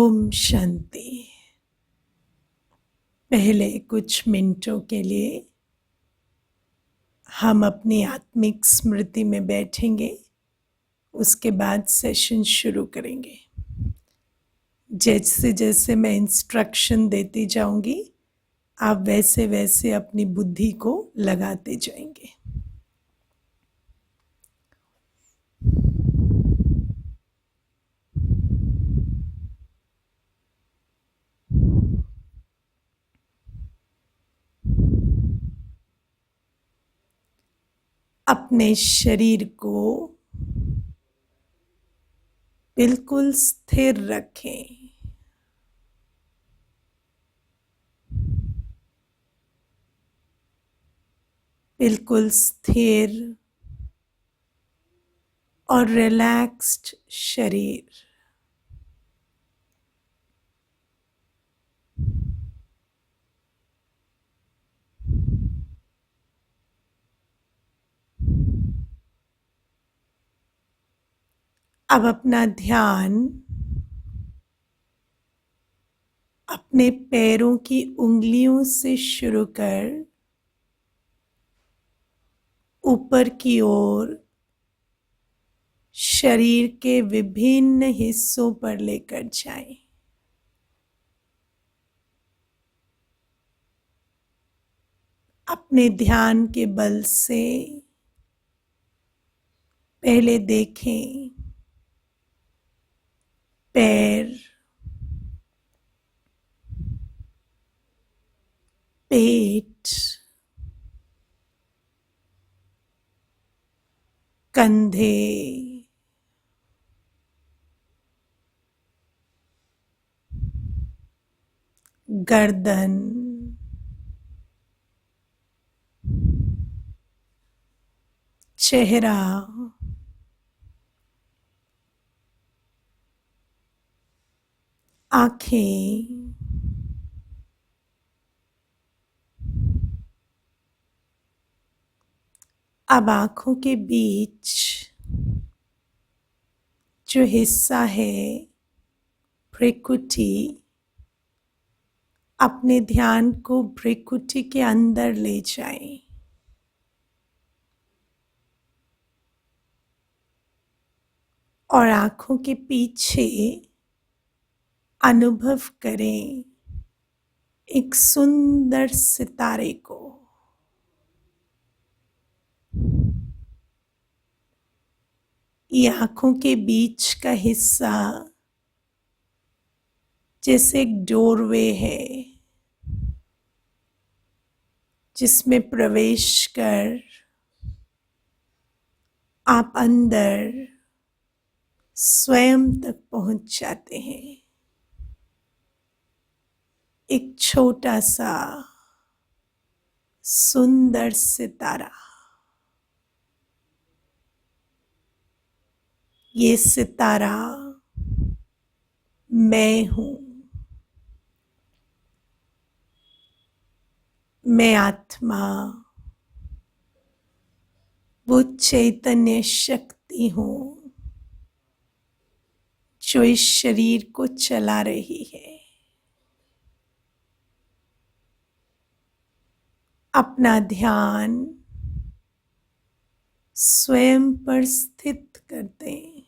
ओम शांति। पहले कुछ मिनटों के लिए हम अपनी आत्मिक स्मृति में बैठेंगे, उसके बाद सेशन शुरू करेंगे। जैसे जैसे मैं इंस्ट्रक्शन देती जाऊंगी, आप वैसे वैसे अपनी बुद्धि को लगाते जाएंगे। अपने शरीर को बिल्कुल स्थिर रखें। बिल्कुल स्थिर और रिलैक्स्ड शरीर। अब अपना ध्यान अपने पैरों की उंगलियों से शुरू कर ऊपर की ओर शरीर के विभिन्न हिस्सों पर लेकर जाएं। अपने ध्यान के बल से पहले देखें पैर, पेट, कंधे, गर्दन, चेहरा, आंखें, अब आंखों के बीच जो हिस्सा है भ्रिकुटी, अपने ध्यान को भ्रिकुटी के अंदर ले जाएं। और आंखों के पीछे अनुभव करें एक सुंदर सितारे को। ये आंखों के बीच का हिस्सा जैसे एक डोरवे है, जिसमें प्रवेश कर आप अंदर स्वयं तक पहुंच जाते हैं। एक छोटा सा सुंदर सितारा। ये सितारा मैं हूं। मैं आत्मा, वो चैतन्य शक्ति हूं जो इस शरीर को चला रही है। अपना ध्यान स्वयं पर स्थित कर दें।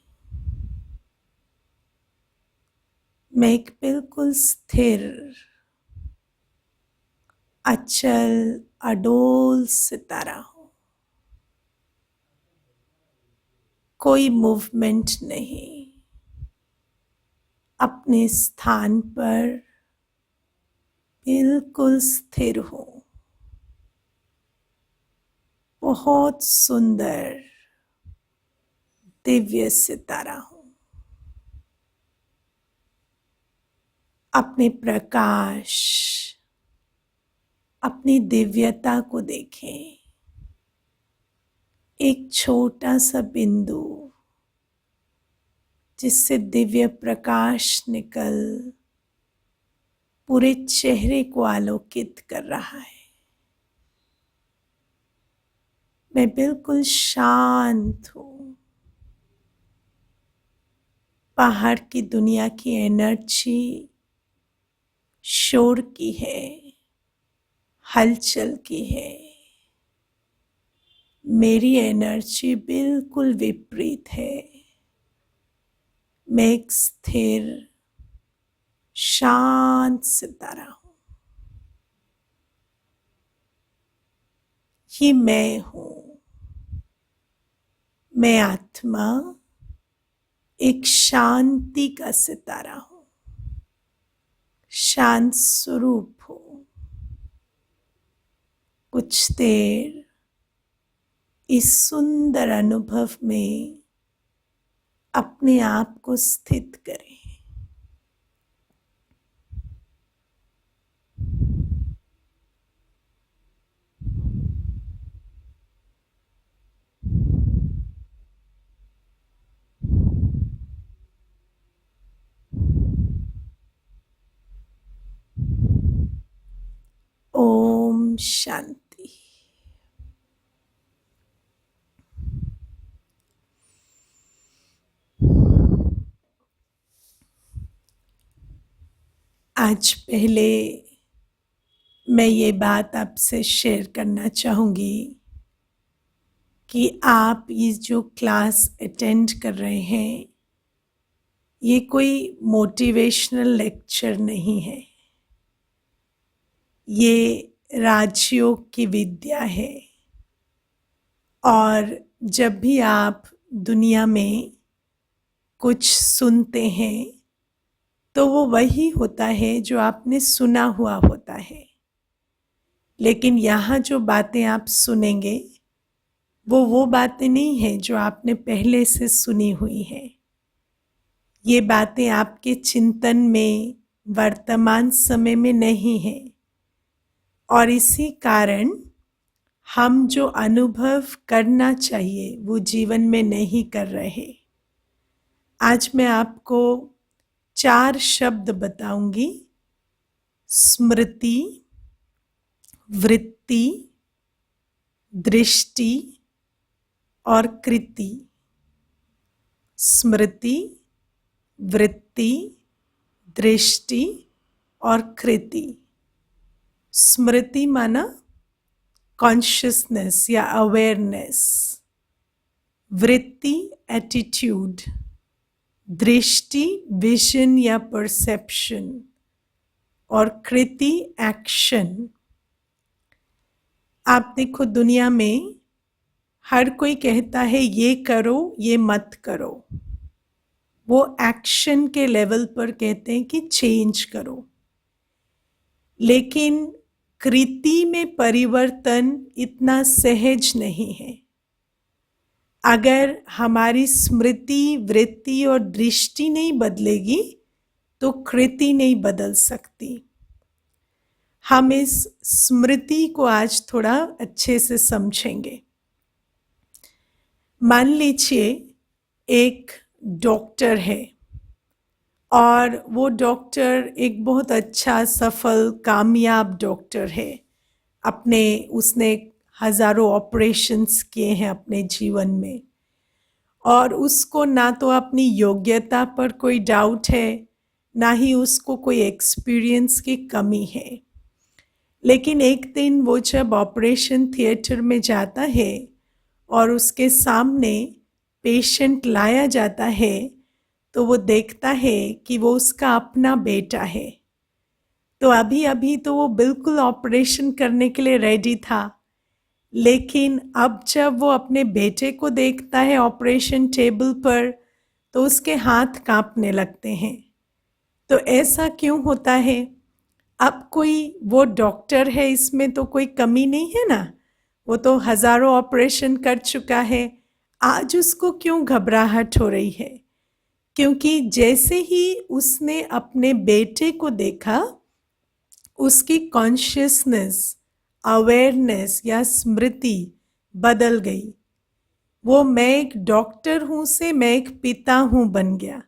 मैं एक बिल्कुल स्थिर, अचल, अडोल सितारा हूं। कोई मूवमेंट नहीं। अपने स्थान पर बिल्कुल स्थिर हूं। बहुत सुंदर दिव्य सितारा हूं। अपने प्रकाश, अपनी दिव्यता को देखें। एक छोटा सा बिंदु जिससे दिव्य प्रकाश निकल पूरे चेहरे को आलोकित कर रहा है। मैं बिल्कुल शांत हूं। बाहर की दुनिया की एनर्जी शोर की है, हलचल की है। मेरी एनर्जी बिल्कुल विपरीत है। मैं एक स्थिर शांत सितारा हूं। ये मैं हूं। मैं आत्मा एक शांति का सितारा हूं, शांत स्वरूप हूं। कुछ देर इस सुंदर अनुभव में अपने आप को स्थित करें। ओम शांति। आज पहले मैं ये बात आपसे शेयर करना चाहूँगी कि आप ये जो क्लास अटेंड कर रहे हैं, ये कोई मोटिवेशनल लेक्चर नहीं है। ये राजयोग की विद्या है। और जब भी आप दुनिया में कुछ सुनते हैं तो वो वही होता है जो आपने सुना हुआ होता है। लेकिन यहाँ जो बातें आप सुनेंगे वो बातें नहीं हैं जो आपने पहले से सुनी हुई हैं। ये बातें आपके चिंतन में वर्तमान समय में नहीं है। और इसी कारण हम जो अनुभव करना चाहिए वो जीवन में नहीं कर रहे। आज मैं आपको 4 शब्द बताऊंगी: स्मृति, वृत्ति, दृष्टि और कृति। स्मृति, वृत्ति, दृष्टि और कृति। स्मृति माना कॉन्शियसनेस या अवेयरनेस, वृत्ति एटीट्यूड, दृष्टि विजन या परसेप्शन और कृति एक्शन। आप देखो, दुनिया में हर कोई कहता है ये करो, ये मत करो। वो एक्शन के लेवल पर कहते हैं कि चेंज करो। लेकिन कृति में परिवर्तन इतना सहज नहीं है। अगर हमारी स्मृति, वृत्ति और दृष्टि नहीं बदलेगी तो कृति नहीं बदल सकती। हम इस स्मृति को आज थोड़ा अच्छे से समझेंगे। मान लीजिए एक डॉक्टर है और वो डॉक्टर एक बहुत अच्छा, सफल, कामयाब डॉक्टर है। उसने हजारों ऑपरेशंस किए हैं अपने जीवन में और उसको ना तो अपनी योग्यता पर कोई डाउट है, ना ही उसको कोई एक्सपीरियंस की कमी है। लेकिन एक दिन वो जब ऑपरेशन थिएटर में जाता है और उसके सामने पेशेंट लाया जाता है तो वो देखता है कि वो उसका अपना बेटा है। तो अभी अभी तो वो बिल्कुल ऑपरेशन करने के लिए रेडी था, लेकिन अब जब वो अपने बेटे को देखता है ऑपरेशन टेबल पर तो उसके हाथ कांपने लगते हैं। तो ऐसा क्यों होता है? अब वो डॉक्टर है, इसमें तो कोई कमी नहीं है ना। वो तो हजारों ऑपरेशन कर चुका है। आज उसको क्यों घबराहट हो रही है? क्योंकि जैसे ही उसने अपने बेटे को देखा, उसकी कॉन्शियसनेस, अवेयरनेस या स्मृति बदल गई। वो मैं एक डॉक्टर हूं से मैं एक पिता हूं बन गया।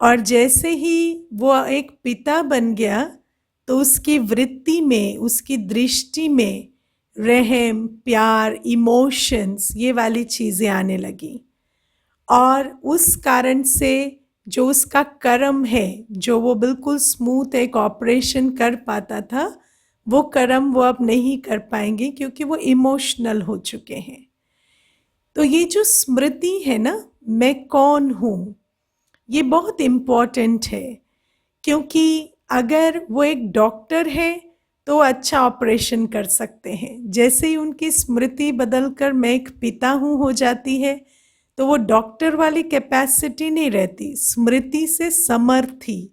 और जैसे ही वो एक पिता बन गया तो उसकी वृत्ति में, उसकी दृष्टि में रहम, प्यार, इमोशंस, ये वाली चीजें आने लगी। और उस कारण से जो उसका कर्म है, जो वो बिल्कुल स्मूथ एक ऑपरेशन कर पाता था, वो कर्म वो अब नहीं कर पाएंगे क्योंकि वो इमोशनल हो चुके हैं। तो ये जो स्मृति है ना, मैं कौन हूँ, ये बहुत इम्पॉर्टेंट है। क्योंकि अगर वो एक डॉक्टर है तो अच्छा ऑपरेशन कर सकते हैं, जैसे ही उनकी स्मृति बदलकर मैं एक पिता हूँ हो जाती है, तो वो डॉक्टर वाली कैपेसिटी नहीं रहती, स्मृति से समर्थी।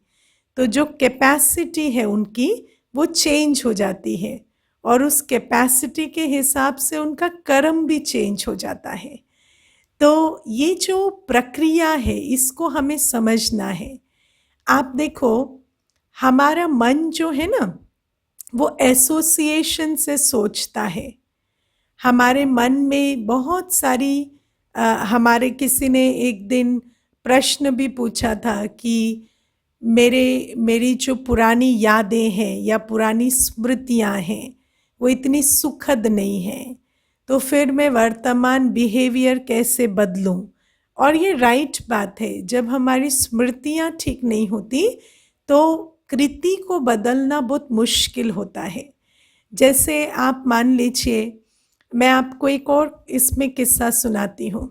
तो जो कैपेसिटी है उनकी वो चेंज हो जाती है, और उस कैपेसिटी के हिसाब से उनका कर्म भी चेंज हो जाता है। तो ये जो प्रक्रिया है इसको हमें समझना है। आप देखो, हमारा मन जो है ना, वो एसोसिएशन से सोचता है। हमारे मन में बहुत सारी हमारे किसी ने एक दिन प्रश्न भी पूछा था कि मेरी जो पुरानी यादें हैं या पुरानी स्मृतियां हैं वो इतनी सुखद नहीं हैं, तो फिर मैं वर्तमान बिहेवियर कैसे बदलूं। और ये राइट बात है, जब हमारी स्मृतियां ठीक नहीं होती तो कृति को बदलना बहुत मुश्किल होता है। जैसे आप मान लीजिए, मैं आपको एक और इसमें किस्सा सुनाती हूँ।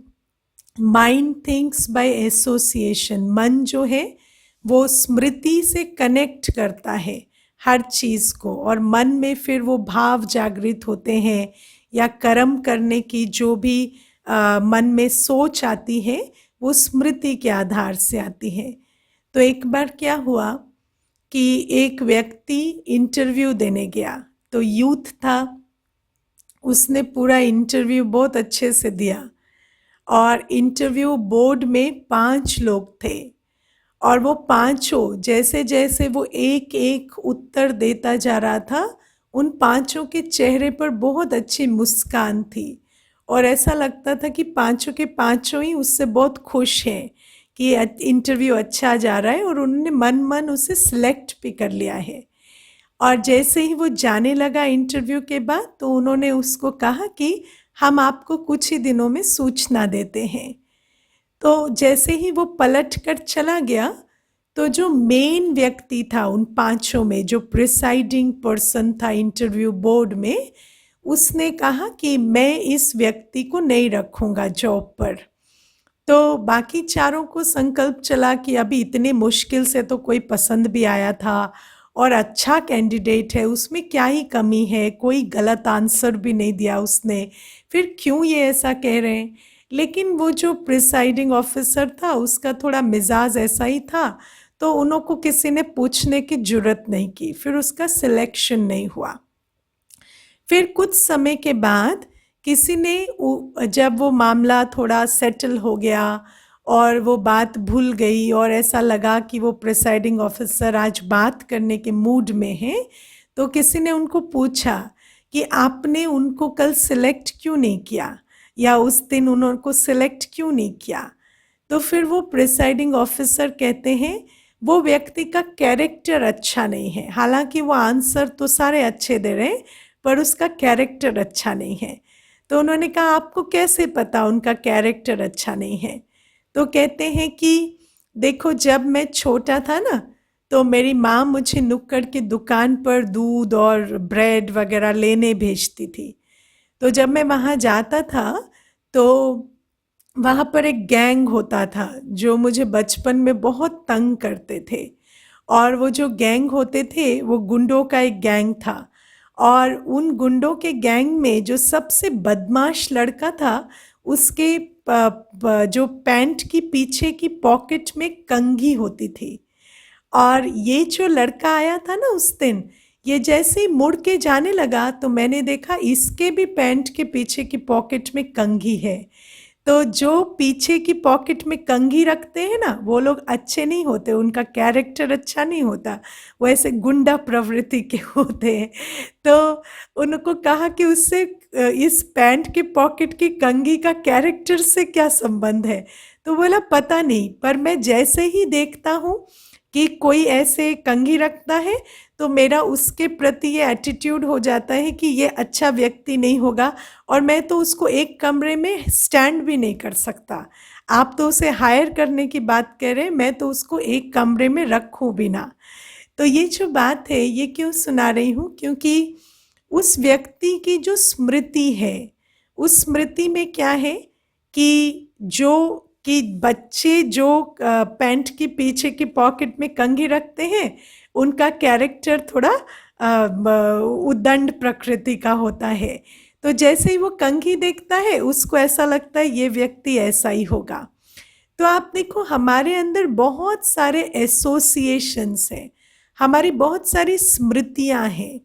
माइंड थिंक्स बाय एसोसिएशन, मन जो है वो स्मृति से कनेक्ट करता है हर चीज़ को, और मन में फिर वो भाव जागृत होते हैं, या कर्म करने की जो भी मन में सोच आती है वो स्मृति के आधार से आती है। तो एक बार क्या हुआ कि एक व्यक्ति इंटरव्यू देने गया, तो यूथ था, उसने पूरा इंटरव्यू बहुत अच्छे से दिया, और इंटरव्यू बोर्ड में 5 लोग थे, और वो पांचों जैसे जैसे वो एक एक उत्तर देता जा रहा था, उन पांचों के चेहरे पर बहुत अच्छी मुस्कान थी, और ऐसा लगता था कि पांचों के पांचों ही उससे बहुत खुश हैं कि इंटरव्यू अच्छा जा रहा है, और उन्होंने मन मन उसे सिलेक्ट भी कर लिया है। और जैसे ही वो जाने लगा इंटरव्यू के बाद, तो उन्होंने उसको कहा कि हम आपको कुछ ही दिनों में सूचना देते हैं। तो जैसे ही वो पलट कर चला गया, तो जो मेन व्यक्ति था उन पांचों में, जो प्रिसाइडिंग पर्सन था इंटरव्यू बोर्ड में, उसने कहा कि मैं इस व्यक्ति को नहीं रखूंगा जॉब पर। तो बाकी चारों को संकल्प चला कि अभी इतने मुश्किल से तो कोई पसंद भी आया था, और अच्छा कैंडिडेट है, उसमें क्या ही कमी है, कोई गलत आंसर भी नहीं दिया उसने, फिर क्यों ये ऐसा कह रहे हैं। लेकिन वो जो प्रिसाइडिंग ऑफिसर था उसका थोड़ा मिजाज ऐसा ही था, तो उनको किसी ने पूछने की जरूरत नहीं की, फिर उसका सिलेक्शन नहीं हुआ। फिर कुछ समय के बाद किसी ने, जब वो मामला थोड़ा सेटल हो गया और वो बात भूल गई, और ऐसा लगा कि वो प्रिसाइडिंग ऑफिसर आज बात करने के मूड में है, तो किसी ने उनको पूछा कि आपने उनको कल सिलेक्ट क्यों नहीं किया, या उस दिन उनको सिलेक्ट क्यों नहीं किया। तो फिर वो प्रिसाइडिंग ऑफिसर कहते हैं वो व्यक्ति का कैरेक्टर अच्छा नहीं है, हालांकि वो आंसर तो सारे अच्छे दे रहे हैं, पर उसका कैरेक्टर अच्छा नहीं है। तो उन्होंने कहा आपको कैसे पता उनका कैरेक्टर अच्छा नहीं है। तो कहते हैं कि देखो, जब मैं छोटा था ना, तो मेरी माँ मुझे नुक्कड़ की दुकान पर दूध और ब्रेड वगैरह लेने भेजती थी। तो जब मैं वहाँ जाता था तो वहाँ पर एक गैंग होता था जो मुझे बचपन में बहुत तंग करते थे, और वो जो गैंग होते थे वो गुंडों का एक गैंग था, और उन गुंडों के गैंग में जो सबसे बदमाश लड़का था, उसके जो पैंट की पीछे की पॉकेट में कंघी होती थी। और ये जो लड़का आया था ना उस दिन, ये जैसे ही मुड़ के जाने लगा तो मैंने देखा इसके भी पैंट के पीछे की पॉकेट में कंघी है। तो जो पीछे की पॉकेट में कंघी रखते हैं ना, वो लोग अच्छे नहीं होते, उनका कैरेक्टर अच्छा नहीं होता, वो ऐसे गुंडा प्रवृत्ति के होते हैं। तो उनको कहा कि उससे इस पैंट के पॉकेट की कंघी का कैरेक्टर से क्या संबंध है। तो बोला पता नहीं, पर मैं जैसे ही देखता हूँ कि कोई ऐसे कंघी रखता है, तो मेरा उसके प्रति ये एटीट्यूड हो जाता है कि ये अच्छा व्यक्ति नहीं होगा, और मैं तो उसको एक कमरे में स्टैंड भी नहीं कर सकता। आप तो उसे हायर करने की बात कर रहे हैं, मैं तो उसको एक कमरे में रखूं भी ना। तो ये जो बात है ये क्यों सुना रही हूँ, क्योंकि उस व्यक्ति की जो स्मृति है, उस स्मृति में क्या है कि जो कि बच्चे जो पैंट के पीछे की पॉकेट में कंघी रखते हैं, उनका कैरेक्टर थोड़ा उद्दंड प्रकृति का होता है। तो जैसे ही वो कंघी देखता है उसको ऐसा लगता है ये व्यक्ति ऐसा ही होगा। तो आप देखो हमारे अंदर बहुत सारे एसोसिएशंस हैं, हमारी बहुत सारी स्मृतियां हैं।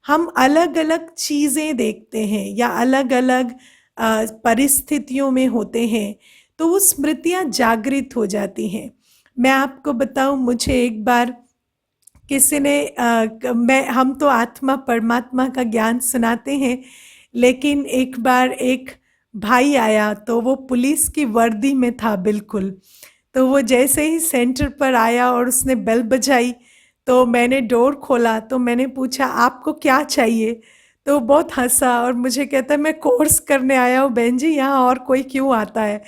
हम अलग अलग चीज़ें देखते हैं या अलग अलग परिस्थितियों में होते हैं, तो वो स्मृतियां जागृत हो जाती हैं। मैं आपको बताऊं, मुझे एक बार किसी ने मैं हम तो आत्मा परमात्मा का ज्ञान सुनाते हैं, लेकिन एक बार एक भाई आया तो वो पुलिस की वर्दी में था बिल्कुल। तो वो जैसे ही सेंटर पर आया और उसने बेल बजाई, तो मैंने डोर खोला, तो मैंने पूछा आपको क्या चाहिए। तो बहुत हंसा और मुझे कहता है मैं कोर्स करने आया हूँ बहन जी, यहाँ और कोई क्यों आता है।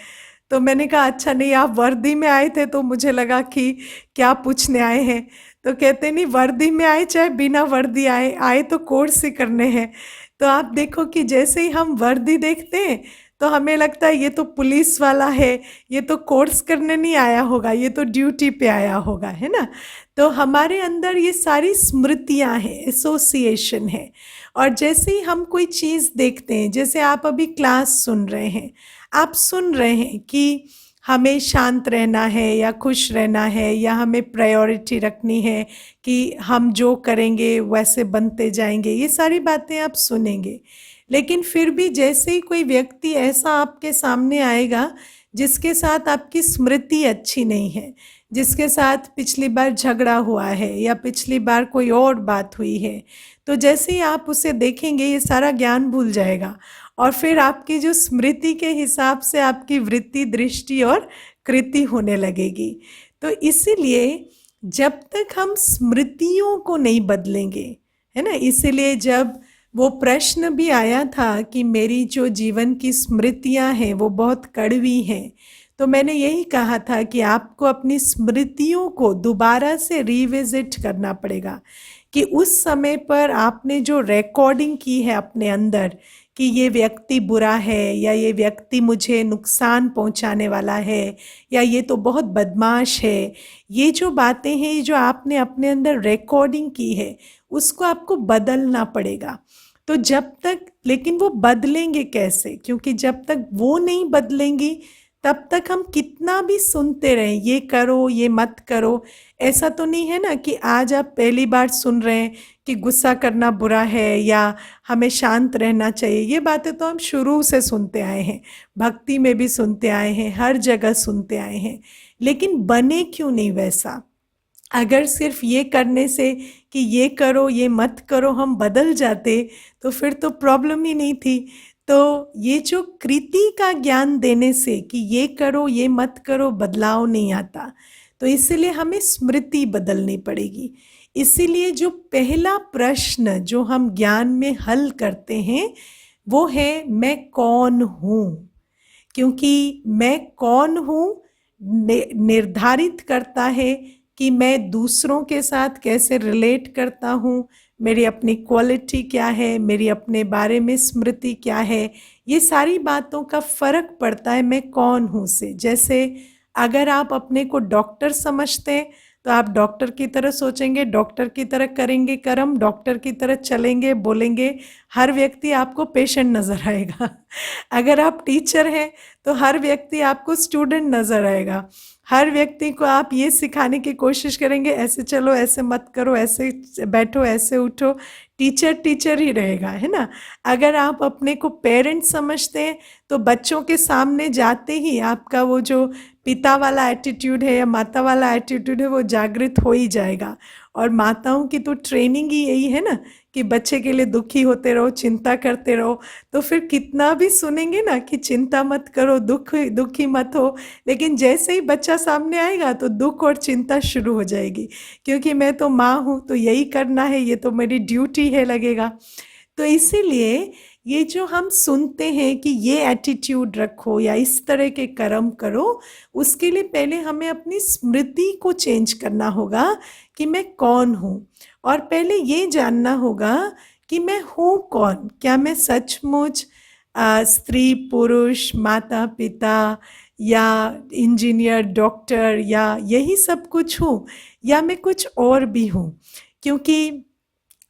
तो मैंने कहा अच्छा नहीं, आप वर्दी में आए थे तो मुझे लगा कि क्या पूछने आए हैं। तो कहते नहीं, वर्दी में आए चाहे बिना वर्दी आए आए तो कोर्स ही करने हैं। तो आप देखो कि जैसे ही हम वर्दी देखते हैं तो हमें लगता है ये तो पुलिस वाला है, ये तो कोर्स करने नहीं आया होगा, ये तो ड्यूटी पे आया होगा, है ना। तो हमारे अंदर ये सारी स्मृतियां हैं, एसोसिएशन है। और जैसे ही हम कोई चीज़ देखते हैं, जैसे आप अभी क्लास सुन रहे हैं, आप सुन रहे हैं कि हमें शांत रहना है या खुश रहना है या हमें प्रायोरिटी रखनी है कि हम जो करेंगे वैसे बनते जाएंगे, ये सारी बातें आप सुनेंगे। लेकिन फिर भी जैसे ही कोई व्यक्ति ऐसा आपके सामने आएगा जिसके साथ आपकी स्मृति अच्छी नहीं है, जिसके साथ पिछली बार झगड़ा हुआ है या पिछली बार कोई और बात हुई है, तो जैसे ही आप उसे देखेंगे ये सारा ज्ञान भूल जाएगा और फिर आपकी जो स्मृति के हिसाब से आपकी वृत्ति, दृष्टि और कृति होने लगेगी। तो इसीलिए जब तक हम स्मृतियों को नहीं बदलेंगे, है ना, इसीलिए जब वो प्रश्न भी आया था कि मेरी जो जीवन की स्मृतियां हैं वो बहुत कड़वी हैं, तो मैंने यही कहा था कि आपको अपनी स्मृतियों को दोबारा से रिविजिट करना पड़ेगा कि उस समय पर आपने जो रिकॉर्डिंग की है अपने अंदर कि ये व्यक्ति बुरा है या ये व्यक्ति मुझे नुकसान पहुंचाने वाला है या ये तो बहुत बदमाश है, ये जो बातें हैं, ये जो आपने अपने अंदर रिकॉर्डिंग की है, उसको आपको बदलना पड़ेगा। तो जब तक, लेकिन वो बदलेंगे कैसे, क्योंकि जब तक वो नहीं बदलेंगी तब तक हम कितना भी सुनते रहें, ये करो ये मत करो। ऐसा तो नहीं है ना कि आज आप पहली बार सुन रहे हैं कि गुस्सा करना बुरा है या हमें शांत रहना चाहिए। ये बातें तो हम शुरू से सुनते आए हैं, भक्ति में भी सुनते आए हैं, हर जगह सुनते आए हैं, लेकिन बने क्यों नहीं वैसा। अगर सिर्फ ये करने से कि ये करो ये मत करो हम बदल जाते तो फिर तो प्रॉब्लम ही नहीं थी। तो ये जो कृति का ज्ञान देने से कि ये करो ये मत करो बदलाव नहीं आता, तो इसीलिए हमें स्मृति बदलनी पड़ेगी। इसीलिए जो पहला प्रश्न जो हम ज्ञान में हल करते हैं वो है मैं कौन हूँ, क्योंकि मैं कौन हूँ निर्धारित करता है कि मैं दूसरों के साथ कैसे रिलेट करता हूँ, मेरी अपनी क्वालिटी क्या है, मेरी अपने बारे में स्मृति क्या है, ये सारी बातों का फ़र्क पड़ता है मैं कौन हूँ से। जैसे अगर आप अपने को डॉक्टर समझते हैं तो आप डॉक्टर की तरह सोचेंगे, डॉक्टर की तरह करेंगे कर्म, डॉक्टर की तरह चलेंगे बोलेंगे, हर व्यक्ति आपको पेशेंट नज़र आएगा। अगर आप टीचर हैं तो हर व्यक्ति आपको स्टूडेंट नज़र आएगा। हर व्यक्ति को आप ये सिखाने की कोशिश करेंगे ऐसे चलो ऐसे मत करो, ऐसे बैठो ऐसे उठो, टीचर टीचर ही रहेगा, है ना। अगर आप अपने को पेरेंट समझते हैं तो बच्चों के सामने जाते ही आपका वो जो पिता वाला एटीट्यूड है या माता वाला एटीट्यूड है वो जागृत हो ही जाएगा। और माताओं की तो ट्रेनिंग ही यही है ना कि बच्चे के लिए दुखी होते रहो, चिंता करते रहो, तो फिर कितना भी सुनेंगे ना कि चिंता मत करो, दुखी मत हो, लेकिन जैसे ही बच्चा सामने आएगा तो दुख और चिंता शुरू हो जाएगी, क्योंकि मैं तो माँ हूँ तो यही करना है, ये तो मेरी ड्यूटी है लगेगा। तो इसीलिए ये जो हम सुनते हैं कि ये एटीट्यूड रखो या इस तरह के कर्म करो, उसके लिए पहले हमें अपनी स्मृति को चेंज करना होगा कि मैं कौन हूँ, और पहले ये जानना होगा कि मैं हूँ कौन। क्या मैं सचमुच स्त्री, पुरुष, माता, पिता या इंजीनियर, डॉक्टर या यही सब कुछ हूँ, या मैं कुछ और भी हूँ? क्योंकि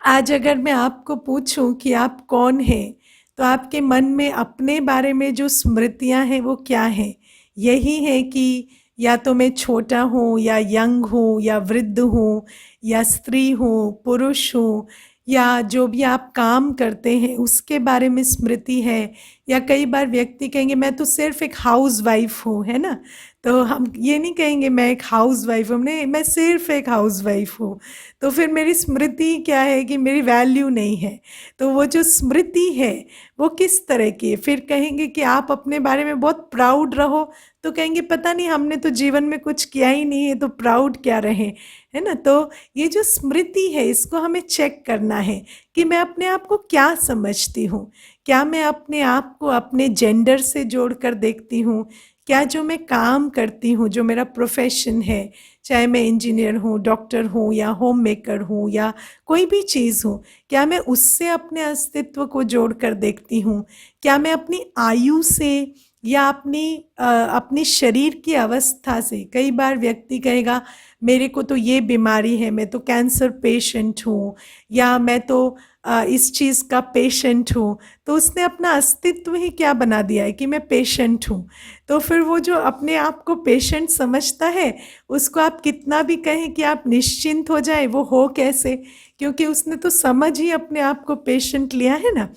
आज अगर मैं आपको पूछूं कि आप कौन हैं, तो आपके मन में अपने बारे में जो स्मृतियां हैं वो क्या हैं? यही है कि या तो मैं छोटा हूँ या यंग हूँ या वृद्ध हूँ या स्त्री हूँ, पुरुष हूँ, या जो भी आप काम करते हैं उसके बारे में स्मृति है। या कई बार व्यक्ति कहेंगे मैं तो सिर्फ एक हाउस वाइफ हूँ, है ना? तो हम ये नहीं कहेंगे मैं एक हाउस वाइफ हूँ, नहीं, मैं सिर्फ एक हाउस वाइफ हूँ। तो फिर मेरी स्मृति क्या है कि मेरी वैल्यू नहीं है। तो वो जो स्मृति है वो किस तरह की है? फिर कहेंगे कि आप अपने बारे में बहुत प्राउड रहो, तो कहेंगे पता नहीं, हमने तो जीवन में कुछ किया ही नहीं है, तो प्राउड क्या रहे, है ना? तो ये जो स्मृति है इसको हमें चेक करना है कि मैं अपने आप को क्या समझती हूँ। क्या मैं अपने आप को अपने जेंडर से जोड़कर देखती हूँ? क्या जो मैं काम करती हूँ, जो मेरा प्रोफेशन है, चाहे मैं इंजीनियर हूँ, डॉक्टर हूँ या होम मेकर हूँ या कोई भी चीज़ हूँ, क्या मैं उससे अपने अस्तित्व को जोड़कर देखती हूँ? क्या मैं अपनी आयु से या अपनी शरीर की अवस्था से? कई बार व्यक्ति कहेगा मेरे को तो ये बीमारी है, मैं तो कैंसर पेशेंट हूँ, या मैं तो इस चीज़ का पेशेंट हूँ। तो उसने अपना अस्तित्व ही क्या बना दिया है कि मैं पेशेंट हूँ। तो फिर वो जो अपने आप को पेशेंट समझता है, उसको आप कितना भी कहें कि आप निश्चिंत हो जाए, वो हो कैसे? क्योंकि उसने तो समझ ही अपने आप को पेशेंट लिया है ना।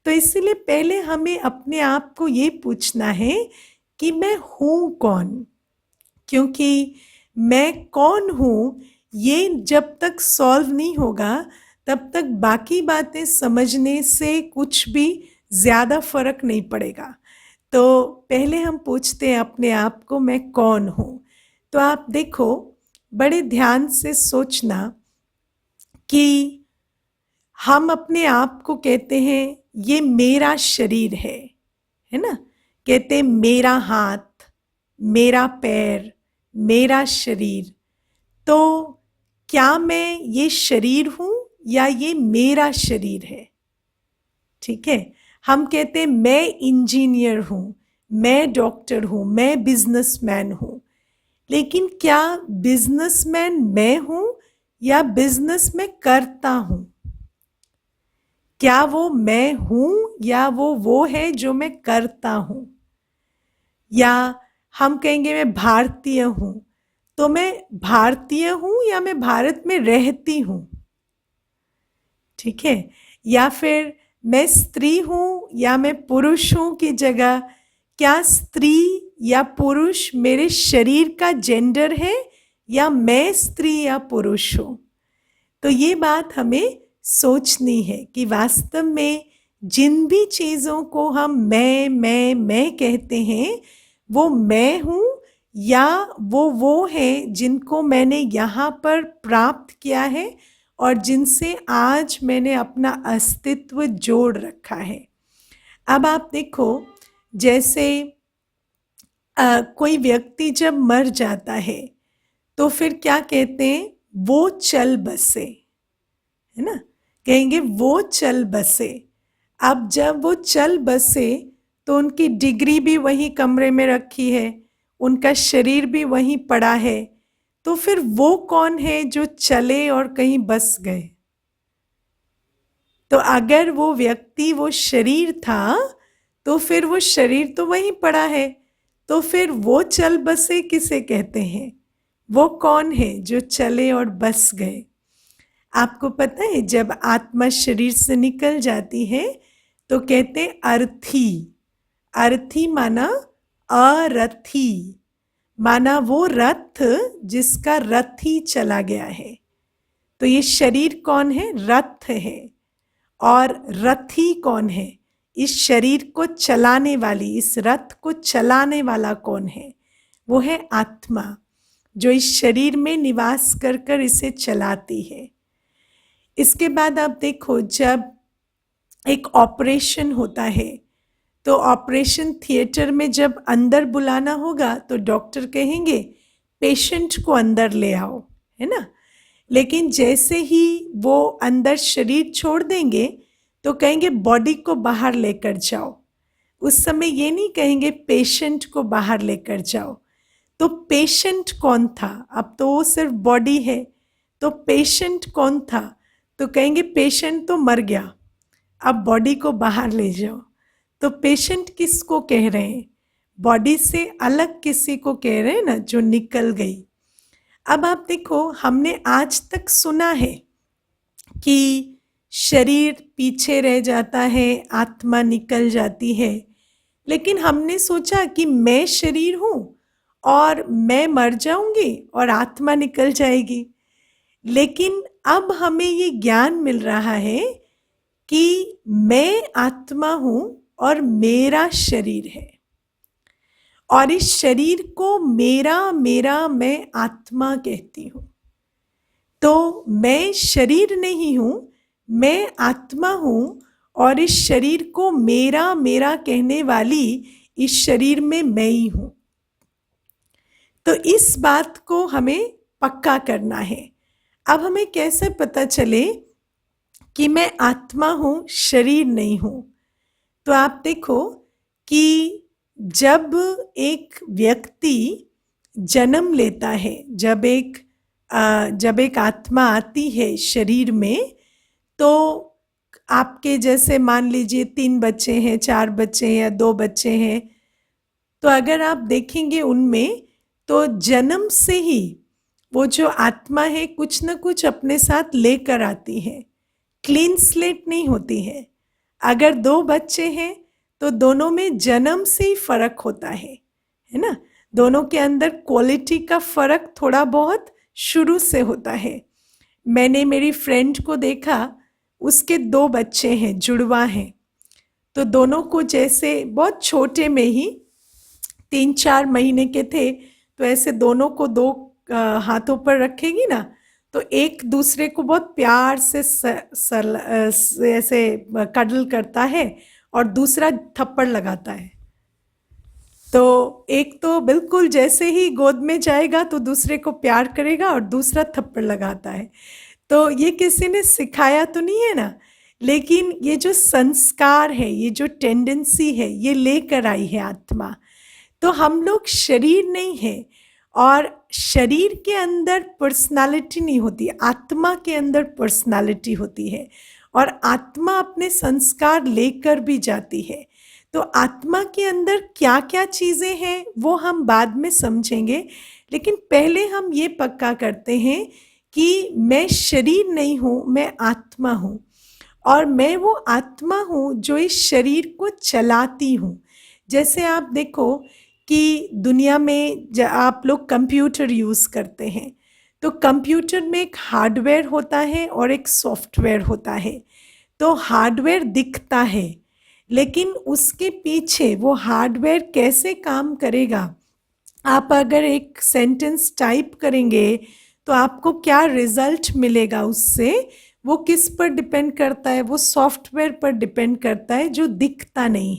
तो इसीलिए पहले हमें अपने आप को ये पूछना है कि मैं हूँ कौन? क्योंकि मैं कौन हूँ ये जब तक सॉल्व नहीं होगा, तब तक बाकी बातें समझने से कुछ भी ज़्यादा फर्क नहीं पड़ेगा। तो पहले हम पूछते हैं अपने आप को मैं कौन हूँ। तो आप देखो, बड़े ध्यान से सोचना कि हम अपने आप को कहते हैं ये मेरा शरीर है ना? कहते हैं मेरा हाथ, मेरा पैर, मेरा शरीर। तो क्या मैं ये शरीर हूँ या ये मेरा शरीर है? ठीक है। हम कहते हैं मैं इंजीनियर हूँ, मैं डॉक्टर हूँ, मैं बिजनेसमैन हूँ। लेकिन क्या बिजनेसमैन मैं हूँ या बिजनेस में करता हूँ? क्या वो मैं हूँ या वो है जो मैं करता हूँ? या हम कहेंगे मैं भारतीय हूँ, तो मैं भारतीय हूँ या मैं भारत में रहती हूँ? ठीक है। या फिर मैं स्त्री हूँ या मैं पुरुष हूँ की जगह क्या स्त्री या पुरुष मेरे शरीर का जेंडर है या मैं स्त्री या पुरुष हूँ? तो ये बात हमें सोचनी है कि वास्तव में जिन भी चीज़ों को हम मैं कहते हैं, वो मैं हूँ या वो है जिनको मैंने यहाँ पर प्राप्त किया है और जिनसे आज मैंने अपना अस्तित्व जोड़ रखा है। अब आप देखो, जैसे कोई व्यक्ति जब मर जाता है तो फिर क्या कहते हैं? वो चल बसे, है ना? कहेंगे वो चल बसे। अब जब वो चल बसे तो उनकी डिग्री भी वही कमरे में रखी है, उनका शरीर भी वहीं पड़ा है। तो फिर वो कौन है जो चले और कहीं बस गए? तो अगर वो व्यक्ति वो शरीर था, तो फिर वो शरीर तो वहीं पड़ा है। तो फिर वो चल बसे किसे कहते हैं? वो कौन है जो चले और बस गए? आपको पता है जब आत्मा शरीर से निकल जाती है तो कहते हैं अर्थी। अर्थी माना अरथी, माना वो रथ जिसका रथी चला गया है। तो ये शरीर कौन है? रथ है। और रथी कौन है? इस शरीर को चलाने वाली, इस रथ को चलाने वाला कौन है? वो है आत्मा, जो इस शरीर में निवास कर कर इसे चलाती है। इसके बाद आप देखो, जब एक ऑपरेशन होता है, तो ऑपरेशन थिएटर में जब अंदर बुलाना होगा तो डॉक्टर कहेंगे पेशेंट को अंदर ले आओ, है ना। लेकिन जैसे ही वो अंदर शरीर छोड़ देंगे तो कहेंगे बॉडी को बाहर लेकर जाओ। उस समय ये नहीं कहेंगे पेशेंट को बाहर लेकर जाओ। तो पेशेंट कौन था? अब तो वो सिर्फ बॉडी है, तो पेशेंट कौन था? तो कहेंगे पेशेंट तो मर गया, अब बॉडी को बाहर ले जाओ। तो पेशेंट किसको कह रहे हैं? बॉडी से अलग किसी को कह रहे हैं ना, जो निकल गई। अब आप देखो, हमने आज तक सुना है कि शरीर पीछे रह जाता है, आत्मा निकल जाती है, लेकिन हमने सोचा कि मैं शरीर हूँ और मैं मर जाऊंगी और आत्मा निकल जाएगी। लेकिन अब हमें ये ज्ञान मिल रहा है कि मैं आत्मा हूँ और मेरा शरीर है, और इस शरीर को मेरा मैं आत्मा कहती हूँ। तो मैं शरीर नहीं हूँ, मैं आत्मा हूँ, और इस शरीर को मेरा कहने वाली इस शरीर में मैं ही हूँ। तो इस बात को हमें पक्का करना है। अब हमें कैसे पता चले कि मैं आत्मा हूँ, शरीर नहीं हूँ? तो आप देखो कि जब एक व्यक्ति जन्म लेता है, जब एक आत्मा आती है शरीर में, तो आपके जैसे मान लीजिए 3 बच्चे हैं, 4 बच्चे हैं या 2 बच्चे हैं, तो अगर आप देखेंगे उनमें, तो जन्म से ही वो जो आत्मा है कुछ न कुछ अपने साथ लेकर आती है, क्लीन स्लेट नहीं होती है। अगर 2 बच्चे हैं तो दोनों में जन्म से ही फर्क होता है ना। दोनों के अंदर क्वालिटी का फर्क थोड़ा बहुत शुरू से होता है। मैंने मेरी फ्रेंड को देखा, उसके 2 बच्चे हैं, जुड़वा हैं, तो दोनों को जैसे बहुत छोटे में ही 3-4 महीने के थे, तो ऐसे दोनों को 2 हाथों पर रखेगी ना, तो एक दूसरे को बहुत प्यार से ऐसे कडल करता है और दूसरा थप्पड़ लगाता है। तो एक तो बिल्कुल जैसे ही गोद में जाएगा तो दूसरे को प्यार करेगा और दूसरा थप्पड़ लगाता है। तो ये किसी ने सिखाया तो नहीं है ना, लेकिन ये जो संस्कार है, ये जो टेंडेंसी है, ये लेकर आई है आत्मा। तो हम लोग शरीर नहीं है, और शरीर के अंदर पर्सनालिटी नहीं होती, आत्मा के अंदर पर्सनालिटी होती है, और आत्मा अपने संस्कार लेकर भी जाती है। तो आत्मा के अंदर क्या क्या चीज़ें हैं वो हम बाद में समझेंगे, लेकिन पहले हम ये पक्का करते हैं कि मैं शरीर नहीं हूँ, मैं आत्मा हूँ, और मैं वो आत्मा हूँ जो इस शरीर को चलाती हूँ। जैसे आप देखो कि दुनिया में आप लोग कंप्यूटर यूज़ करते हैं, तो कंप्यूटर में एक हार्डवेयर होता है और एक सॉफ्टवेयर होता है। तो हार्डवेयर दिखता है, लेकिन उसके पीछे वो हार्डवेयर कैसे काम करेगा, आप अगर एक सेंटेंस टाइप करेंगे तो आपको क्या रिजल्ट मिलेगा उससे, वो किस पर डिपेंड करता है? वो सॉफ्टवेयर पर डिपेंड करता है जो दिखता नहीं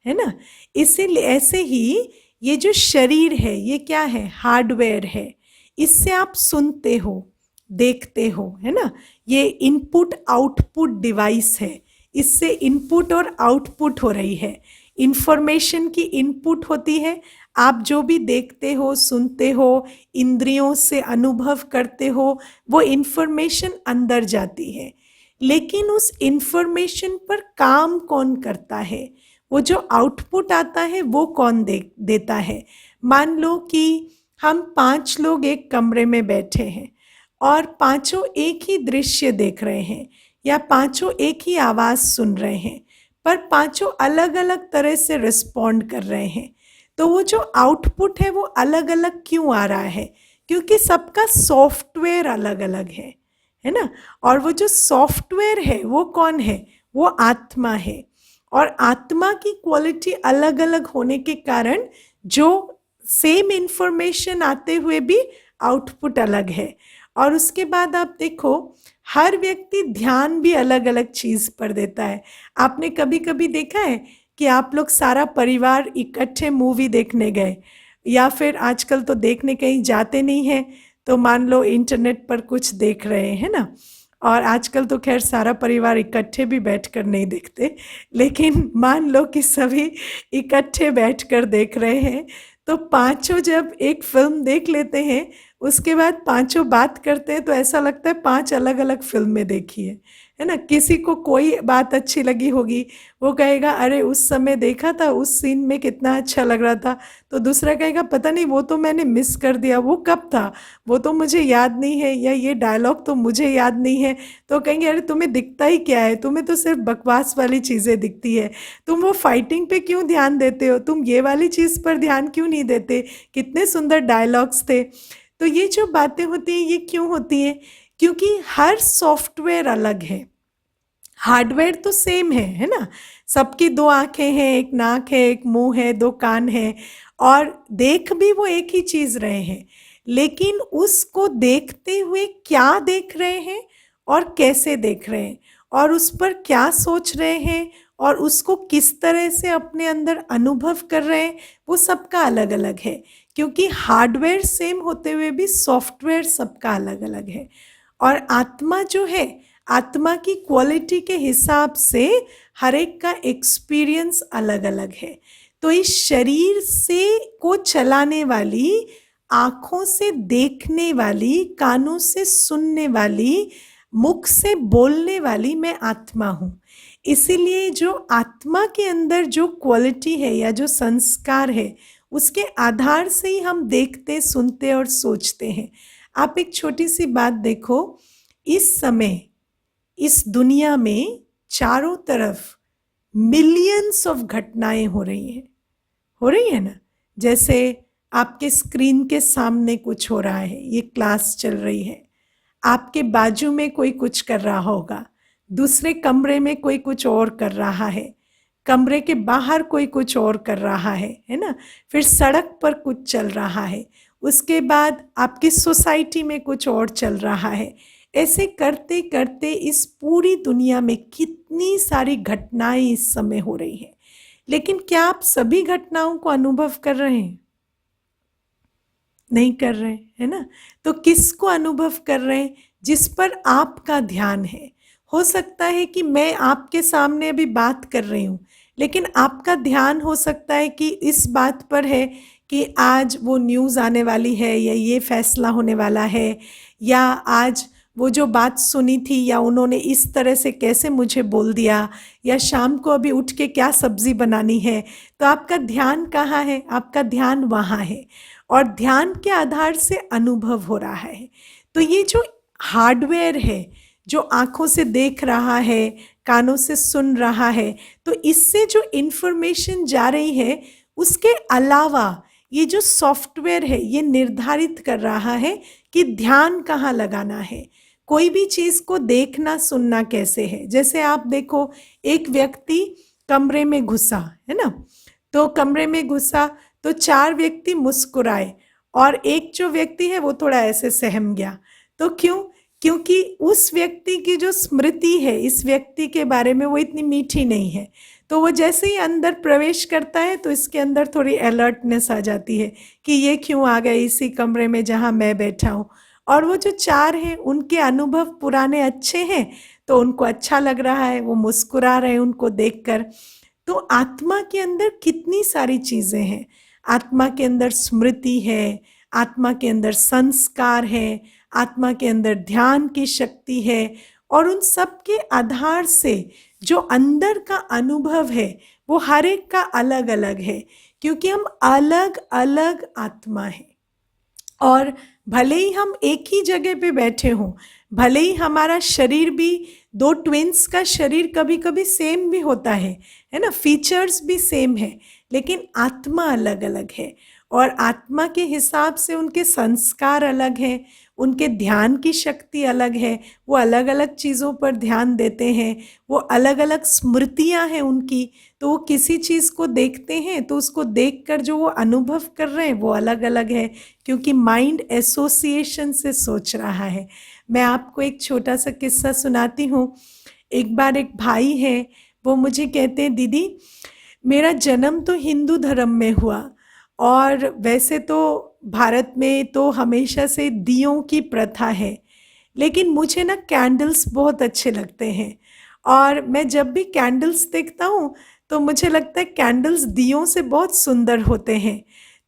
है ना। इसीलिए ऐसे ही ये जो शरीर है, ये क्या है? हार्डवेयर है। इससे आप सुनते हो, देखते हो, है ना। ये इनपुट आउटपुट डिवाइस है, इससे इनपुट और आउटपुट हो रही है। इंफॉर्मेशन की इनपुट होती है, आप जो भी देखते हो, सुनते हो, इंद्रियों से अनुभव करते हो, वो इंफॉर्मेशन अंदर जाती है। लेकिन उस इंफॉर्मेशन पर काम कौन करता है? वो जो आउटपुट आता है वो कौन देता है? मान लो कि हम 5 लोग एक कमरे में बैठे हैं और पांचों एक ही दृश्य देख रहे हैं, या पांचों एक ही आवाज़ सुन रहे हैं, पर पांचों अलग अलग तरह से रिस्पॉन्ड कर रहे हैं। तो वो जो आउटपुट है वो अलग अलग क्यों आ रहा है? क्योंकि सबका सॉफ्टवेयर अलग अलग है ना। और वो जो सॉफ्टवेयर है वो कौन है? वो आत्मा है। और आत्मा की क्वालिटी अलग अलग होने के कारण जो सेम इंफॉर्मेशन आते हुए भी आउटपुट अलग है। और उसके बाद आप देखो, हर व्यक्ति ध्यान भी अलग अलग चीज पर देता है। आपने कभी कभी देखा है कि आप लोग सारा परिवार इकट्ठे मूवी देखने गए, या फिर आजकल तो देखने कहीं जाते नहीं हैं, तो मान लो इंटरनेट पर कुछ देख रहे हैं ना। और आजकल तो खैर सारा परिवार इकट्ठे भी बैठकर नहीं देखते, लेकिन मान लो कि सभी इकट्ठे बैठकर देख रहे हैं, तो पांचों जब एक फिल्म देख लेते हैं, उसके बाद पांचों बात करते हैं, तो ऐसा लगता है पांच अलग अलग फिल्में देखी है ना। किसी को कोई बात अच्छी लगी होगी, वो कहेगा अरे उस समय देखा था, उस सीन में कितना अच्छा लग रहा था। तो दूसरा कहेगा पता नहीं वो तो मैंने मिस कर दिया, वो कब था, वो तो मुझे याद नहीं है, या ये डायलॉग तो मुझे याद नहीं है। तो कहेंगे अरे तुम्हें दिखता ही क्या है, तुम्हें तो सिर्फ बकवास वाली चीज़ें दिखती है, तुम वो फाइटिंग पे क्यों ध्यान देते हो, तुम ये वाली चीज़ पर ध्यान क्यों नहीं देते, कितने सुंदर डायलॉग्स थे। तो ये जो बातें होती हैं ये क्यों होती हैं? क्योंकि हर सॉफ्टवेयर अलग है, हार्डवेयर तो सेम है ना। सबकी दो आंखें हैं, एक नाक है, एक मुंह है, दो कान है, और देख भी वो एक ही चीज रहे हैं, लेकिन उसको देखते हुए क्या देख रहे हैं और कैसे देख रहे हैं और उस पर क्या सोच रहे हैं और उसको किस तरह से अपने अंदर अनुभव कर रहे हैं, वो सबका अलग अलग है। क्योंकि हार्डवेयर सेम होते हुए भी सॉफ्टवेयर सबका अलग अलग है। और आत्मा जो है, आत्मा की क्वालिटी के हिसाब से हर एक का एक्सपीरियंस अलग अलग है। तो इस शरीर से को चलाने वाली, आंखों से देखने वाली, कानों से सुनने वाली, मुख से बोलने वाली मैं आत्मा हूँ। इसीलिए जो आत्मा के अंदर जो क्वालिटी है या जो संस्कार है, उसके आधार से ही हम देखते, सुनते और सोचते हैं। आप एक छोटी सी बात देखो, इस समय इस दुनिया में चारों तरफ मिलियंस ऑफ घटनाएं हो रही है ना। जैसे आपके स्क्रीन के सामने कुछ हो रहा है, ये क्लास चल रही है, आपके बाजू में कोई कुछ कर रहा होगा, दूसरे कमरे में कोई कुछ और कर रहा है, कमरे के बाहर कोई कुछ और कर रहा है ना। फिर सड़क पर कुछ चल रहा है, उसके बाद आपकी सोसाइटी में कुछ और चल रहा है। ऐसे करते करते इस पूरी दुनिया में कितनी सारी घटनाएं इस समय हो रही हैं, लेकिन क्या आप सभी घटनाओं को अनुभव कर रहे हैं? नहीं कर रहे है ना। तो किसको अनुभव कर रहे हैं? जिस पर आपका ध्यान है। हो सकता है कि मैं आपके सामने अभी बात कर रही हूँ, लेकिन आपका ध्यान हो सकता है कि इस बात पर है कि आज वो न्यूज़ आने वाली है, या ये फैसला होने वाला है, या आज वो जो बात सुनी थी, या उन्होंने इस तरह से कैसे मुझे बोल दिया, या शाम को अभी उठ के क्या सब्जी बनानी है। तो आपका ध्यान कहाँ है? आपका ध्यान वहाँ है, और ध्यान के आधार से अनुभव हो रहा है। तो ये जो हार्डवेयर है, जो आंखों से देख रहा है, कानों से सुन रहा है, तो इससे जो इन्फॉर्मेशन जा रही है, उसके अलावा ये जो सॉफ्टवेयर है ये निर्धारित कर रहा है कि ध्यान कहाँ लगाना है, कोई भी चीज़ को देखना सुनना कैसे है। जैसे आप देखो, एक व्यक्ति कमरे में घुसा है ना, तो कमरे में घुसा तो चार व्यक्ति मुस्कुराए, और एक जो व्यक्ति है वो थोड़ा ऐसे सहम गया। तो क्यों? क्योंकि उस व्यक्ति की जो स्मृति है इस व्यक्ति के बारे में वो इतनी मीठी नहीं है। तो वो जैसे ही अंदर प्रवेश करता है तो इसके अंदर थोड़ी अलर्टनेस आ जाती है कि ये क्यों आ गए इसी कमरे में जहाँ मैं बैठा हूँ। और वो जो चार हैं उनके अनुभव पुराने अच्छे हैं, तो उनको अच्छा लग रहा है, वो मुस्कुरा रहे हैं उनको देखकर। तो आत्मा के अंदर कितनी सारी चीज़ें हैं। आत्मा के अंदर स्मृति है, आत्मा के अंदर संस्कार है, आत्मा के अंदर ध्यान की शक्ति है, और उन सब के आधार से जो अंदर का अनुभव है वो हर एक का अलग अलग है, क्योंकि हम अलग अलग आत्मा हैं। और भले ही हम एक ही जगह पे बैठे हों, भले ही हमारा शरीर भी, दो ट्विंस का शरीर कभी कभी सेम भी होता है ना, फीचर्स भी सेम है, लेकिन आत्मा अलग अलग है। और आत्मा के हिसाब से उनके संस्कार अलग हैं, उनके ध्यान की शक्ति अलग है, वो अलग अलग चीज़ों पर ध्यान देते हैं, वो अलग अलग स्मृतियां हैं उनकी। तो वो किसी चीज़ को देखते हैं तो उसको देखकर जो वो अनुभव कर रहे हैं वो अलग अलग है, क्योंकि माइंड एसोसिएशन से सोच रहा है। मैं आपको एक छोटा सा किस्सा सुनाती हूँ। एक बार एक भाई हैं, वो मुझे कहते हैं, दीदी मेरा जन्म तो हिंदू धर्म में हुआ, और वैसे तो भारत में तो हमेशा से दियों की प्रथा है, लेकिन मुझे ना कैंडल्स बहुत अच्छे लगते हैं, और मैं जब भी कैंडल्स देखता हूँ तो मुझे लगता है कैंडल्स दियों से बहुत सुंदर होते हैं।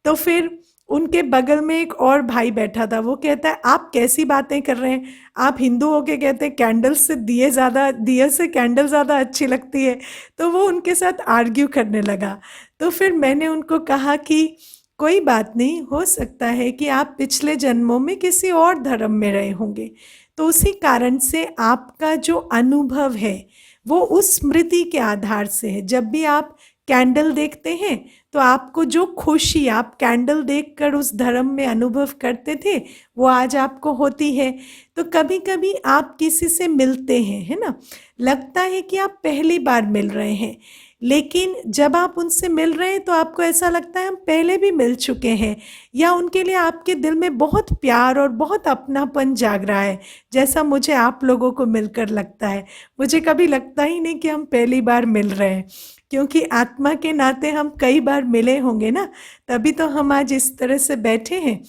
तो फिर उनके बगल में एक और भाई बैठा था, वो कहता है आप कैसी बातें कर रहे हैं, आप हिंदू होके कहते हैं कैंडल्स से दिए से कैंडल ज़्यादा अच्छी लगती है। तो वो उनके साथ आर्ग्यू करने लगा। तो फिर मैंने उनको कहा कि कोई बात नहीं, हो सकता है कि आप पिछले जन्मों में किसी और धर्म में रहे होंगे, तो उसी कारण से आपका जो अनुभव है वो उस स्मृति के आधार से है। जब भी आप कैंडल देखते हैं तो आपको जो खुशी आप कैंडल देखकर उस धर्म में अनुभव करते थे वो आज आपको होती है। तो कभी कभी आप किसी से मिलते हैं, है ना, लगता है कि आप पहली बार मिल रहे हैं, लेकिन जब आप उनसे मिल रहे हैं तो आपको ऐसा लगता है हम पहले भी मिल चुके हैं, या उनके लिए आपके दिल में बहुत प्यार और बहुत अपनापन जाग रहा है, जैसा मुझे आप लोगों को मिलकर लगता है। मुझे कभी लगता ही नहीं कि हम पहली बार मिल रहे हैं, क्योंकि आत्मा के नाते हम कई बार मिले होंगे ना, तभी तो हम आज इस तरह से बैठे हैं।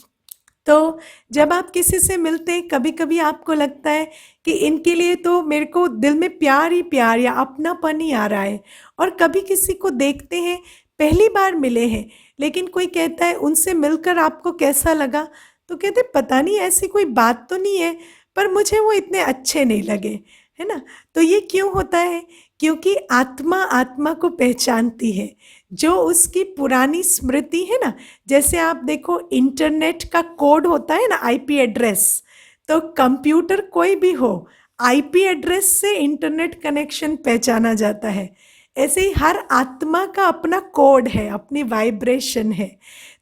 तो जब आप किसी से मिलते हैं कभी कभी आपको लगता है कि इनके लिए तो मेरे को दिल में प्यार ही प्यार या अपनापन ही आ रहा है। और कभी किसी को देखते हैं, पहली बार मिले हैं, लेकिन कोई कहता है उनसे मिलकर आपको कैसा लगा, तो कहते पता नहीं ऐसी कोई बात तो नहीं है, पर मुझे वो इतने अच्छे नहीं लगे, है ना। तो ये क्यों होता है? क्योंकि आत्मा आत्मा को पहचानती है, जो उसकी पुरानी स्मृति है ना। जैसे आप देखो इंटरनेट का कोड होता है ना, आईपी एड्रेस, तो कंप्यूटर कोई भी हो, आईपी एड्रेस से इंटरनेट कनेक्शन पहचाना जाता है। ऐसे ही हर आत्मा का अपना कोड है, अपनी वाइब्रेशन है।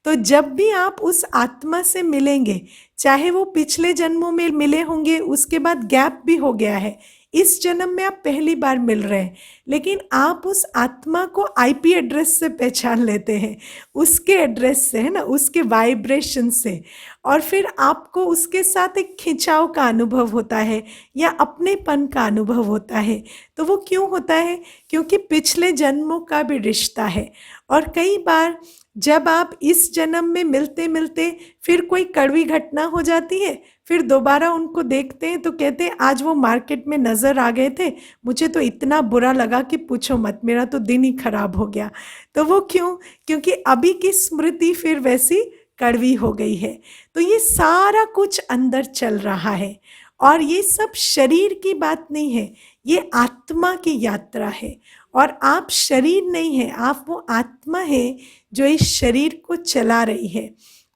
तो जब भी आप उस आत्मा से मिलेंगे, चाहे वो पिछले जन्मों में मिले होंगे, उसके बाद गैप भी हो गया है, इस जन्म में आप पहली बार मिल रहे हैं, लेकिन आप उस आत्मा को आईपी एड्रेस से पहचान लेते हैं, उसके एड्रेस से, है ना, उसके वाइब्रेशन से। और फिर आपको उसके साथ एक खिंचाव का अनुभव होता है या अपनेपन का अनुभव होता है। तो वो क्यों होता है? क्योंकि पिछले जन्मों का भी रिश्ता है। और कई बार जब आप इस जन्म में मिलते मिलते फिर कोई कड़वी घटना हो जाती है, फिर दोबारा उनको देखते हैं तो कहते हैं आज वो मार्केट में नज़र आ गए थे, मुझे तो इतना बुरा लगा कि पूछो मत, मेरा तो दिन ही खराब हो गया। तो वो क्यों? क्योंकि अभी की स्मृति फिर वैसी कड़वी हो गई है। तो ये सारा कुछ अंदर चल रहा है, और ये सब शरीर की बात नहीं है, ये आत्मा की यात्रा है। और आप शरीर नहीं है, आप वो आत्मा है जो इस शरीर को चला रही है।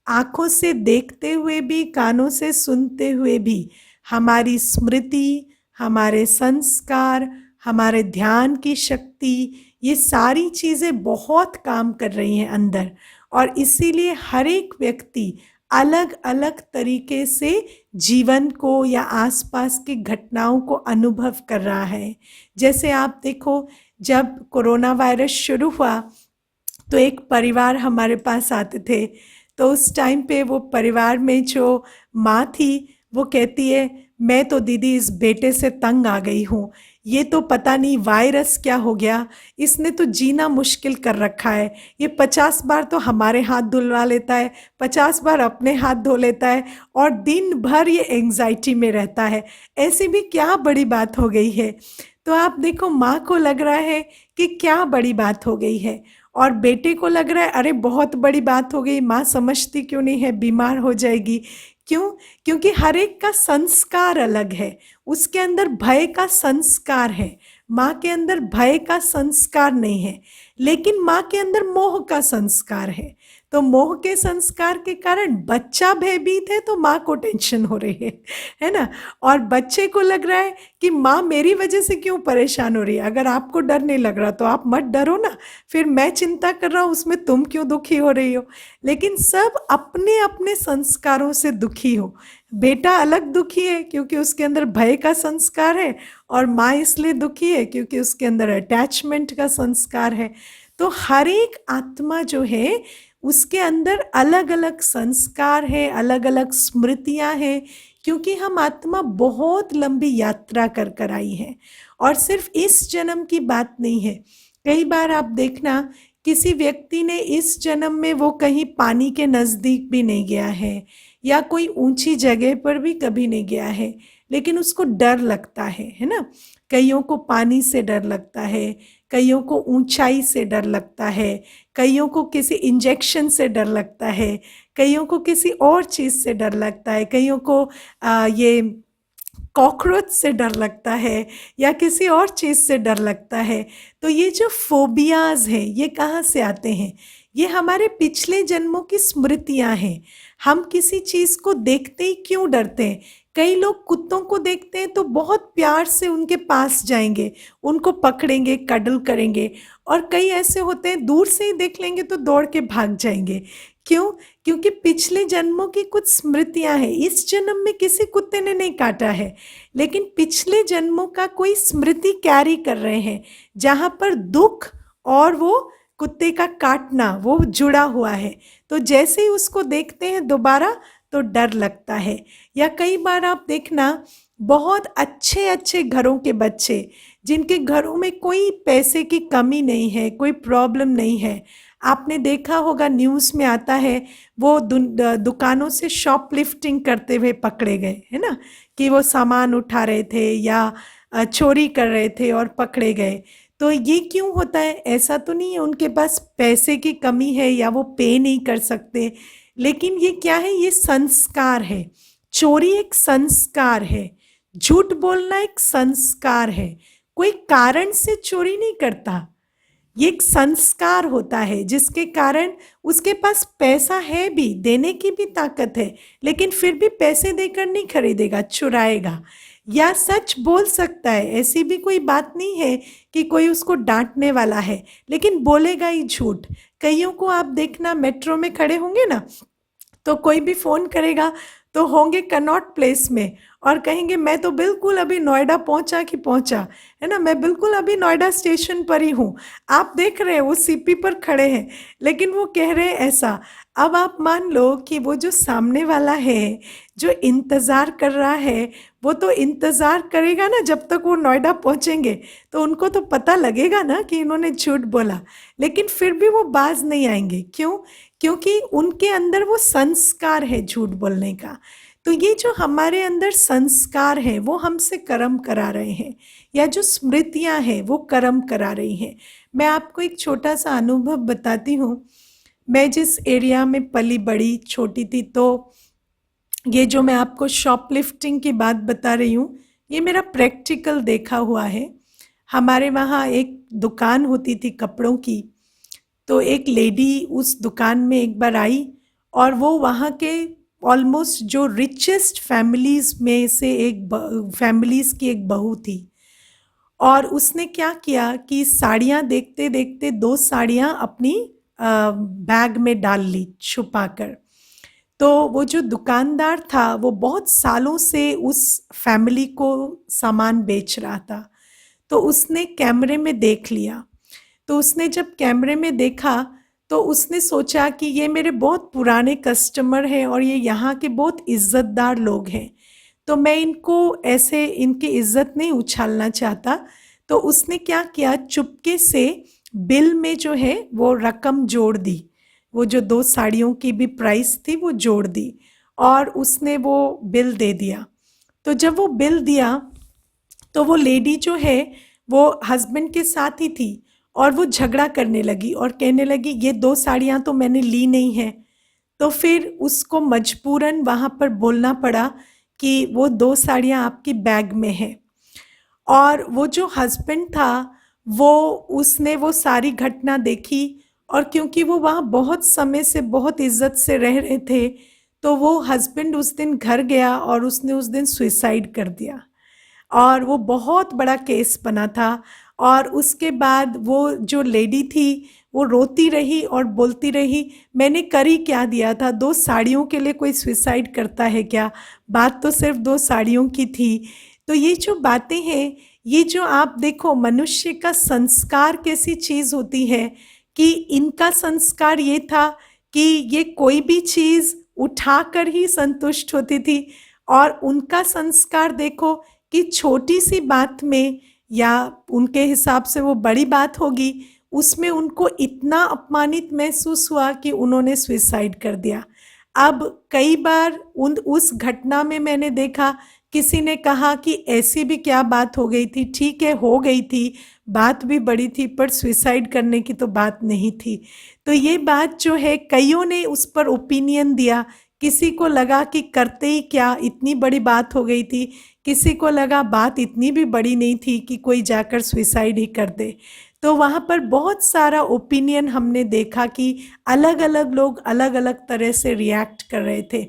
आँखों से देखते हुए भी, कानों से सुनते हुए भी, हमारी स्मृति, हमारे संस्कार, हमारे ध्यान की शक्ति, ये सारी चीज़ें बहुत काम कर रही हैं अंदर। और इसीलिए हर एक व्यक्ति अलग अलग तरीके से जीवन को या आसपास की घटनाओं को अनुभव कर रहा है। जैसे आप देखो, जब कोरोना वायरस शुरू हुआ तो एक परिवार हमारे पास आते थे, तो उस टाइम पे वो परिवार में जो माँ थी वो कहती है, मैं तो दीदी इस बेटे से तंग आ गई हूँ, ये तो पता नहीं वायरस क्या हो गया, इसने तो जीना मुश्किल कर रखा है, ये 50 बार तो हमारे हाथ धुलवा लेता है, 50 बार अपने हाथ धो लेता है, और दिन भर ये एंग्जाइटी में रहता है, ऐसी भी क्या बड़ी बात हो गई है। तो आप देखो, माँ को लग रहा है कि क्या बड़ी बात हो गई है, और बेटे को लग रहा है अरे बहुत बड़ी बात हो गई, माँ समझती क्यों नहीं है, बीमार हो जाएगी। क्यों? क्योंकि हर एक का संस्कार अलग है, उसके अंदर भय का संस्कार है, माँ के अंदर भय का संस्कार नहीं है, लेकिन माँ के अंदर मोह का संस्कार है। तो मोह के संस्कार के कारण बच्चा भयभीत है तो माँ को टेंशन हो रही है ना। और बच्चे को लग रहा है कि माँ मेरी वजह से क्यों परेशान हो रही है। अगर आपको डर नहीं लग रहा तो आप मत डरो ना, फिर मैं चिंता कर रहा हूँ उसमें तुम क्यों दुखी हो रही हो। लेकिन सब अपने अपने संस्कारों से दुखी हो। बेटा अलग दुखी है क्योंकि उसके अंदर भय का संस्कार है, और माँ इसलिए दुखी है क्योंकि उसके अंदर अटैचमेंट का संस्कार है। तो हर एक आत्मा जो है उसके अंदर अलग अलग संस्कार है, अलग अलग स्मृतियाँ हैं। क्योंकि हम आत्मा बहुत लंबी यात्रा कर कर आई है और सिर्फ इस जन्म की बात नहीं है। कई बार आप देखना किसी व्यक्ति ने इस जन्म में वो कहीं पानी के नज़दीक भी नहीं गया है या कोई ऊंची जगह पर भी कभी नहीं गया है, लेकिन उसको डर लगता है ना। कईयों को पानी से डर लगता है, कईयों को ऊंचाई से डर लगता है, कईयों को किसी इंजेक्शन से डर लगता है, कईयों को किसी और चीज़ से डर लगता है, कईयों को ये कॉकरोच से डर लगता है या किसी और चीज़ से डर लगता है। तो ये जो फोबियाज़ हैं ये कहाँ से आते हैं? ये हमारे पिछले जन्मों की स्मृतियाँ हैं। हम किसी चीज़ को देखते ही क्यों डरते हैं? कई लोग कुत्तों को देखते हैं तो बहुत प्यार से उनके पास जाएंगे, उनको पकड़ेंगे, कडल करेंगे, और कई ऐसे होते हैं दूर से ही देख लेंगे तो दौड़ के भाग जाएंगे। क्यों? क्योंकि पिछले जन्मों की कुछ स्मृतियां हैं। इस जन्म में किसी कुत्ते ने नहीं काटा है, लेकिन पिछले जन्मों का कोई स्मृति कैरी कर रहे हैं जहां पर दुख और वो कुत्ते का काटना वो जुड़ा हुआ है। तो जैसे ही उसको देखते हैं दोबारा तो डर लगता है। या कई बार आप देखना बहुत अच्छे अच्छे घरों के बच्चे जिनके घरों में कोई पैसे की कमी नहीं है, कोई प्रॉब्लम नहीं है, आपने देखा होगा न्यूज़ में आता है वो दुकानों से शॉपलिफ्टिंग करते हुए पकड़े गए, है ना, कि वो सामान उठा रहे थे या चोरी कर रहे थे और पकड़े गए। तो ये क्यों होता है? ऐसा तो नहीं है उनके पास पैसे की कमी है या वो पे नहीं कर सकते, लेकिन ये क्या है? ये संस्कार है। चोरी एक संस्कार है, झूठ बोलना एक संस्कार है। कोई कारण से चोरी नहीं करता, ये एक संस्कार होता है जिसके कारण उसके पास पैसा है भी, देने की भी ताकत है, लेकिन फिर भी पैसे देकर नहीं खरीदेगा, चुराएगा। या सच बोल सकता है, ऐसी भी कोई बात नहीं है कि कोई उसको डांटने वाला है, लेकिन बोलेगा ही झूठ। कईयों को आप देखना मेट्रो में खड़े होंगे ना, तो कोई भी फ़ोन करेगा तो होंगे कनॉट प्लेस में और कहेंगे मैं तो बिल्कुल अभी नोएडा पहुंचा कि पहुंचा, है ना, मैं बिल्कुल अभी नोएडा स्टेशन पर ही हूँ। आप देख रहे हैं वो सीपी पर खड़े हैं, लेकिन वो कह रहे हैं ऐसा। अब आप मान लो कि वो जो सामने वाला है जो इंतज़ार कर रहा है, वो तो इंतज़ार करेगा ना जब तक वो नोएडा पहुँचेंगे, तो उनको तो पता लगेगा ना कि इन्होंने झूठ बोला, लेकिन फिर भी वो बाज नहीं आएंगे। क्यों? क्योंकि उनके अंदर वो संस्कार है झूठ बोलने का। तो ये जो हमारे अंदर संस्कार है वो हमसे कर्म करा रहे हैं, या जो स्मृतियां हैं वो कर्म करा रही हैं। मैं आपको एक छोटा सा अनुभव बताती हूँ। मैं जिस एरिया में पली बड़ी छोटी थी, तो ये जो मैं आपको शॉपलिफ्टिंग की बात बता रही हूँ, ये मेरा प्रैक्टिकल देखा हुआ है। हमारे वहाँ एक दुकान होती थी कपड़ों की, तो एक लेडी उस दुकान में एक बार आई और वो वहाँ के ऑलमोस्ट जो रिचेस्ट फैमिलीज़ में से एक फैमिलीज़ की एक बहू थी। और उसने क्या किया कि साड़ियाँ देखते देखते 2 साड़ियाँ अपनी बैग में डाल ली छुपा कर। तो वो जो दुकानदार था वो बहुत सालों से उस फैमिली को सामान बेच रहा था, तो उसने कैमरे में देख लिया। तो उसने जब कैमरे में देखा तो उसने सोचा कि ये मेरे बहुत पुराने कस्टमर हैं और ये यहाँ के बहुत इज़्ज़तदार लोग हैं, तो मैं इनको ऐसे इनकी इज़्ज़त नहीं उछालना चाहता। तो उसने क्या किया, चुपके से बिल में जो है वो रकम जोड़ दी, वो जो 2 साड़ियों की भी प्राइस थी वो जोड़ दी और उसने वो बिल दे दिया। तो जब वो बिल दिया तो वो लेडी जो है वो हस्बैंड के साथ ही थी और वो झगड़ा करने लगी और कहने लगी ये 2 साड़ियाँ तो मैंने ली नहीं है। तो फिर उसको मजबूरन वहाँ पर बोलना पड़ा कि वो 2 साड़ियाँ आपकी बैग में है। और वो जो हस्बैंड था वो उसने वो सारी घटना देखी, और क्योंकि वो वहाँ बहुत समय से बहुत इज्जत से रह रहे थे, तो वो हस्बैंड उस दिन घर गया और उसने उस दिन सुसाइड कर दिया और वो बहुत बड़ा केस बना था। और उसके बाद वो जो लेडी थी वो रोती रही और बोलती रही मैंने कर ही क्या दिया था, 2 साड़ियों के लिए कोई सुसाइड करता है क्या, बात तो सिर्फ 2 साड़ियों की थी। तो ये जो बातें हैं, ये जो आप देखो मनुष्य का संस्कार कैसी चीज़ होती है कि इनका संस्कार ये था कि ये कोई भी चीज़ उठाकर ही संतुष्ट होती थी और उनका संस्कार देखो कि छोटी सी बात में, या उनके हिसाब से वो बड़ी बात होगी, उसमें उनको इतना अपमानित महसूस हुआ कि उन्होंने सुसाइड कर दिया। अब कई बार उस घटना में मैंने देखा, किसी ने कहा कि ऐसी भी क्या बात हो गई थी, ठीक है हो गई थी, बात भी बड़ी थी, पर सुसाइड करने की तो बात नहीं थी। तो ये बात जो है, कईयों ने उस पर ओपिनियन दिया। किसी को लगा कि करते ही क्या, इतनी बड़ी बात हो गई थी। किसी को लगा बात इतनी भी बड़ी नहीं थी कि कोई जाकर सुसाइड ही कर दे। तो वहाँ पर बहुत सारा ओपिनियन हमने देखा कि अलग अलग लोग अलग अलग तरह से रिएक्ट कर रहे थे।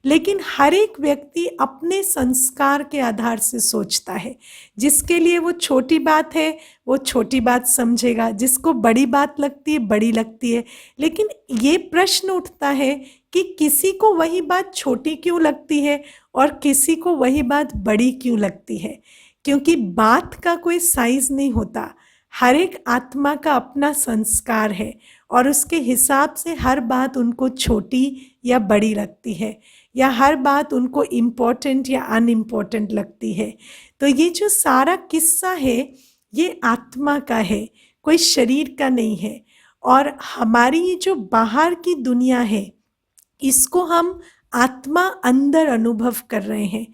लेकिन हर एक व्यक्ति अपने संस्कार के आधार से सोचता है। जिसके लिए वो छोटी बात है वो छोटी बात समझेगा, जिसको बड़ी बात लगती है बड़ी लगती है। लेकिन ये प्रश्न उठता है कि किसी को वही बात छोटी क्यों लगती है और किसी को वही बात बड़ी क्यों लगती है। क्योंकि बात का कोई साइज नहीं होता। हर एक आत्मा का अपना संस्कार है और उसके हिसाब से हर बात उनको छोटी या बड़ी लगती है, या हर बात उनको इम्पोर्टेंट या अनइम्पोर्टेंट लगती है। तो ये जो सारा किस्सा है ये आत्मा का है, कोई शरीर का नहीं है। और हमारी ये जो बाहर की दुनिया है इसको हम आत्मा अंदर अनुभव कर रहे हैं।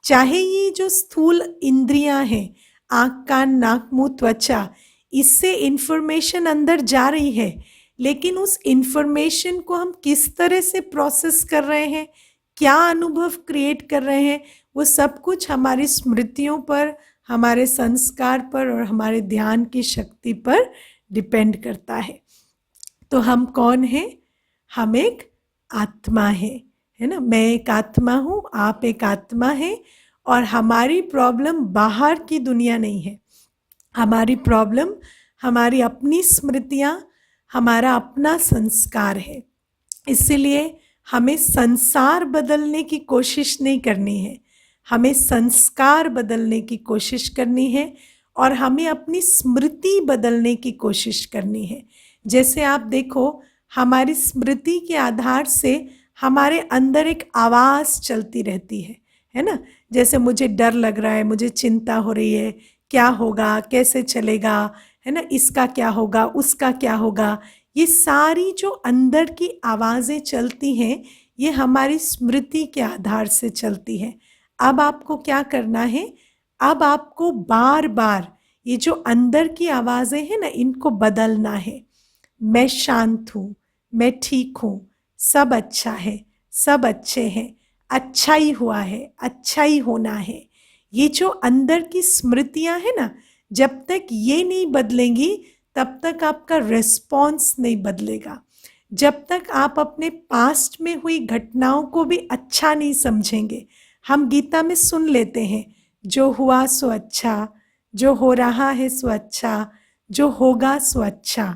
चाहे ये जो स्थूल इंद्रियां हैं, आँख कान नाक मुंह त्वचा, इससे इंफॉर्मेशन अंदर जा रही है, लेकिन उस इंफॉर्मेशन को हम किस तरह से प्रोसेस कर रहे हैं, क्या अनुभव क्रिएट कर रहे हैं, वो सब कुछ हमारी स्मृतियों पर, हमारे संस्कार पर और हमारे ध्यान की शक्ति पर डिपेंड करता है। तो हम कौन हैं? हम एक आत्मा है ना। मैं एक आत्मा हूँ, आप एक आत्मा है, और हमारी प्रॉब्लम बाहर की दुनिया नहीं है। हमारी प्रॉब्लम हमारी अपनी स्मृतियाँ, हमारा अपना संस्कार है। इसलिए हमें संसार बदलने की कोशिश नहीं करनी है, हमें संस्कार बदलने की कोशिश करनी है और हमें अपनी स्मृति बदलने की कोशिश करनी है। जैसे आप देखो, हमारी स्मृति के आधार से हमारे अंदर एक आवाज़ चलती रहती है ना। जैसे मुझे डर लग रहा है, मुझे चिंता हो रही है, क्या होगा, कैसे चलेगा, है ना, इसका क्या होगा, उसका क्या होगा। ये सारी जो अंदर की आवाज़ें चलती हैं ये हमारी स्मृति के आधार से चलती हैं। अब आपको क्या करना है? अब आपको बार बार ये जो अंदर की आवाज़ें हैं ना, इनको बदलना है। मैं शांत हूँ, मैं ठीक हूँ, सब अच्छा है, सब अच्छे हैं, अच्छा ही हुआ है, अच्छा ही होना है। ये जो अंदर की स्मृतियाँ हैं ना, जब तक ये नहीं बदलेंगी तब तक आपका रिस्पॉन्स नहीं बदलेगा। जब तक आप अपने पास्ट में हुई घटनाओं को भी अच्छा नहीं समझेंगे। हम गीता में सुन लेते हैं, जो हुआ सो अच्छा, जो हो रहा है सो अच्छा, जो होगा सो अच्छा।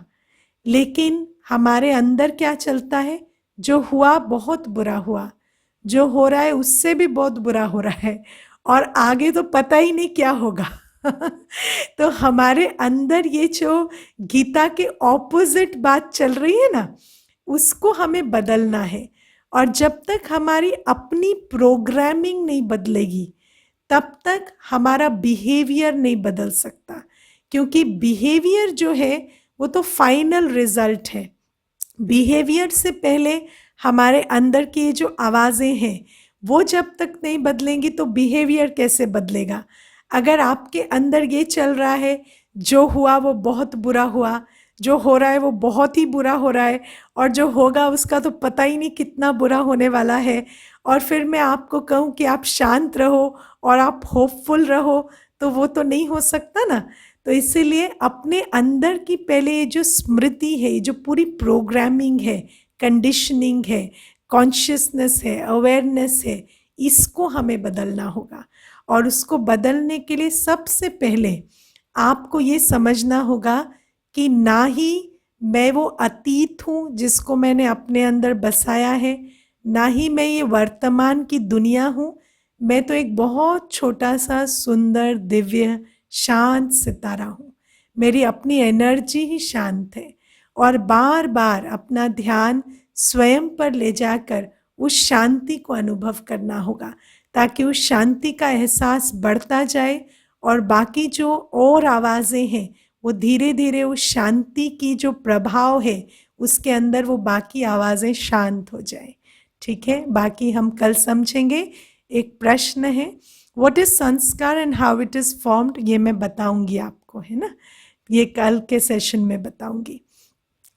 लेकिन हमारे अंदर क्या चलता है? जो हुआ बहुत बुरा हुआ, जो हो रहा है उससे भी बहुत बुरा हो रहा है, और आगे तो पता ही नहीं क्या होगा। तो हमारे अंदर ये जो गीता के ऑपोजिट बात चल रही है ना, उसको हमें बदलना है। और जब तक हमारी अपनी प्रोग्रामिंग नहीं बदलेगी तब तक हमारा बिहेवियर नहीं बदल सकता। क्योंकि बिहेवियर जो है वो तो फाइनल रिजल्ट है। बिहेवियर से पहले हमारे अंदर की जो आवाज़ें हैं वो जब तक नहीं बदलेंगी तो बिहेवियर कैसे बदलेगा। अगर आपके अंदर ये चल रहा है, जो हुआ वो बहुत बुरा हुआ, जो हो रहा है वो बहुत ही बुरा हो रहा है, और जो होगा उसका तो पता ही नहीं कितना बुरा होने वाला है, और फिर मैं आपको कहूँ कि आप शांत रहो और आप होपफुल रहो, तो वो तो नहीं हो सकता ना। तो इसीलिए अपने अंदर की पहले ये जो स्मृति है, ये जो पूरी प्रोग्रामिंग है, कंडीशनिंग है, कॉन्शियसनेस है, अवेयरनेस है, इसको हमें बदलना होगा। और उसको बदलने के लिए सबसे पहले आपको ये समझना होगा कि ना ही मैं वो अतीत हूँ जिसको मैंने अपने अंदर बसाया है, ना ही मैं ये वर्तमान की दुनिया हूँ। मैं तो एक बहुत छोटा सा सुंदर दिव्य शांत सितारा हूँ। मेरी अपनी एनर्जी ही शांत है, और बार बार अपना ध्यान स्वयं पर ले जाकर उस शांति को अनुभव करना होगा। ताकि उस शांति का एहसास बढ़ता जाए और बाकी जो और आवाज़ें हैं वो धीरे धीरे उस शांति की जो प्रभाव है उसके अंदर वो बाकी आवाज़ें शांत हो जाए। ठीक है, बाकी हम कल समझेंगे। एक प्रश्न है, व्हाट इज संस्कार and how it is formed, ये मैं बताऊंगी आपको, है ना, ये कल के सेशन में बताऊंगी।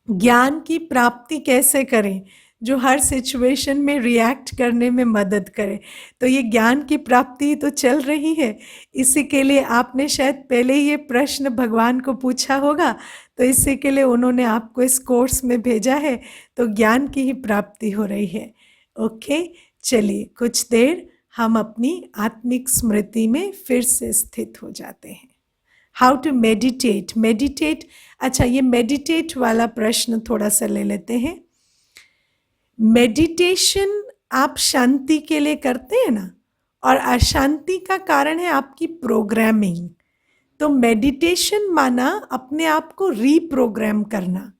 ज्ञान की प्राप्ति कैसे करें जो हर सिचुएशन में रिएक्ट करने में मदद करे। तो ये ज्ञान की प्राप्ति तो चल रही है, इसी के लिए आपने शायद पहले ये प्रश्न भगवान को पूछा होगा, तो इसी के लिए उन्होंने आपको इस कोर्स में भेजा है। तो ज्ञान की ही प्राप्ति हो रही है। ओके, चलिए कुछ देर हम अपनी आत्मिक स्मृति में फिर से स्थित हो जाते हैं। हाउ टू मेडिटेट, मेडिटेट, अच्छा ये मेडिटेट वाला प्रश्न थोड़ा सा ले लेते हैं। मेडिटेशन आप शांति के लिए करते हैं ना, और अशांति का कारण है आपकी प्रोग्रामिंग। तो मेडिटेशन माना अपने आप को रीप्रोग्राम करना।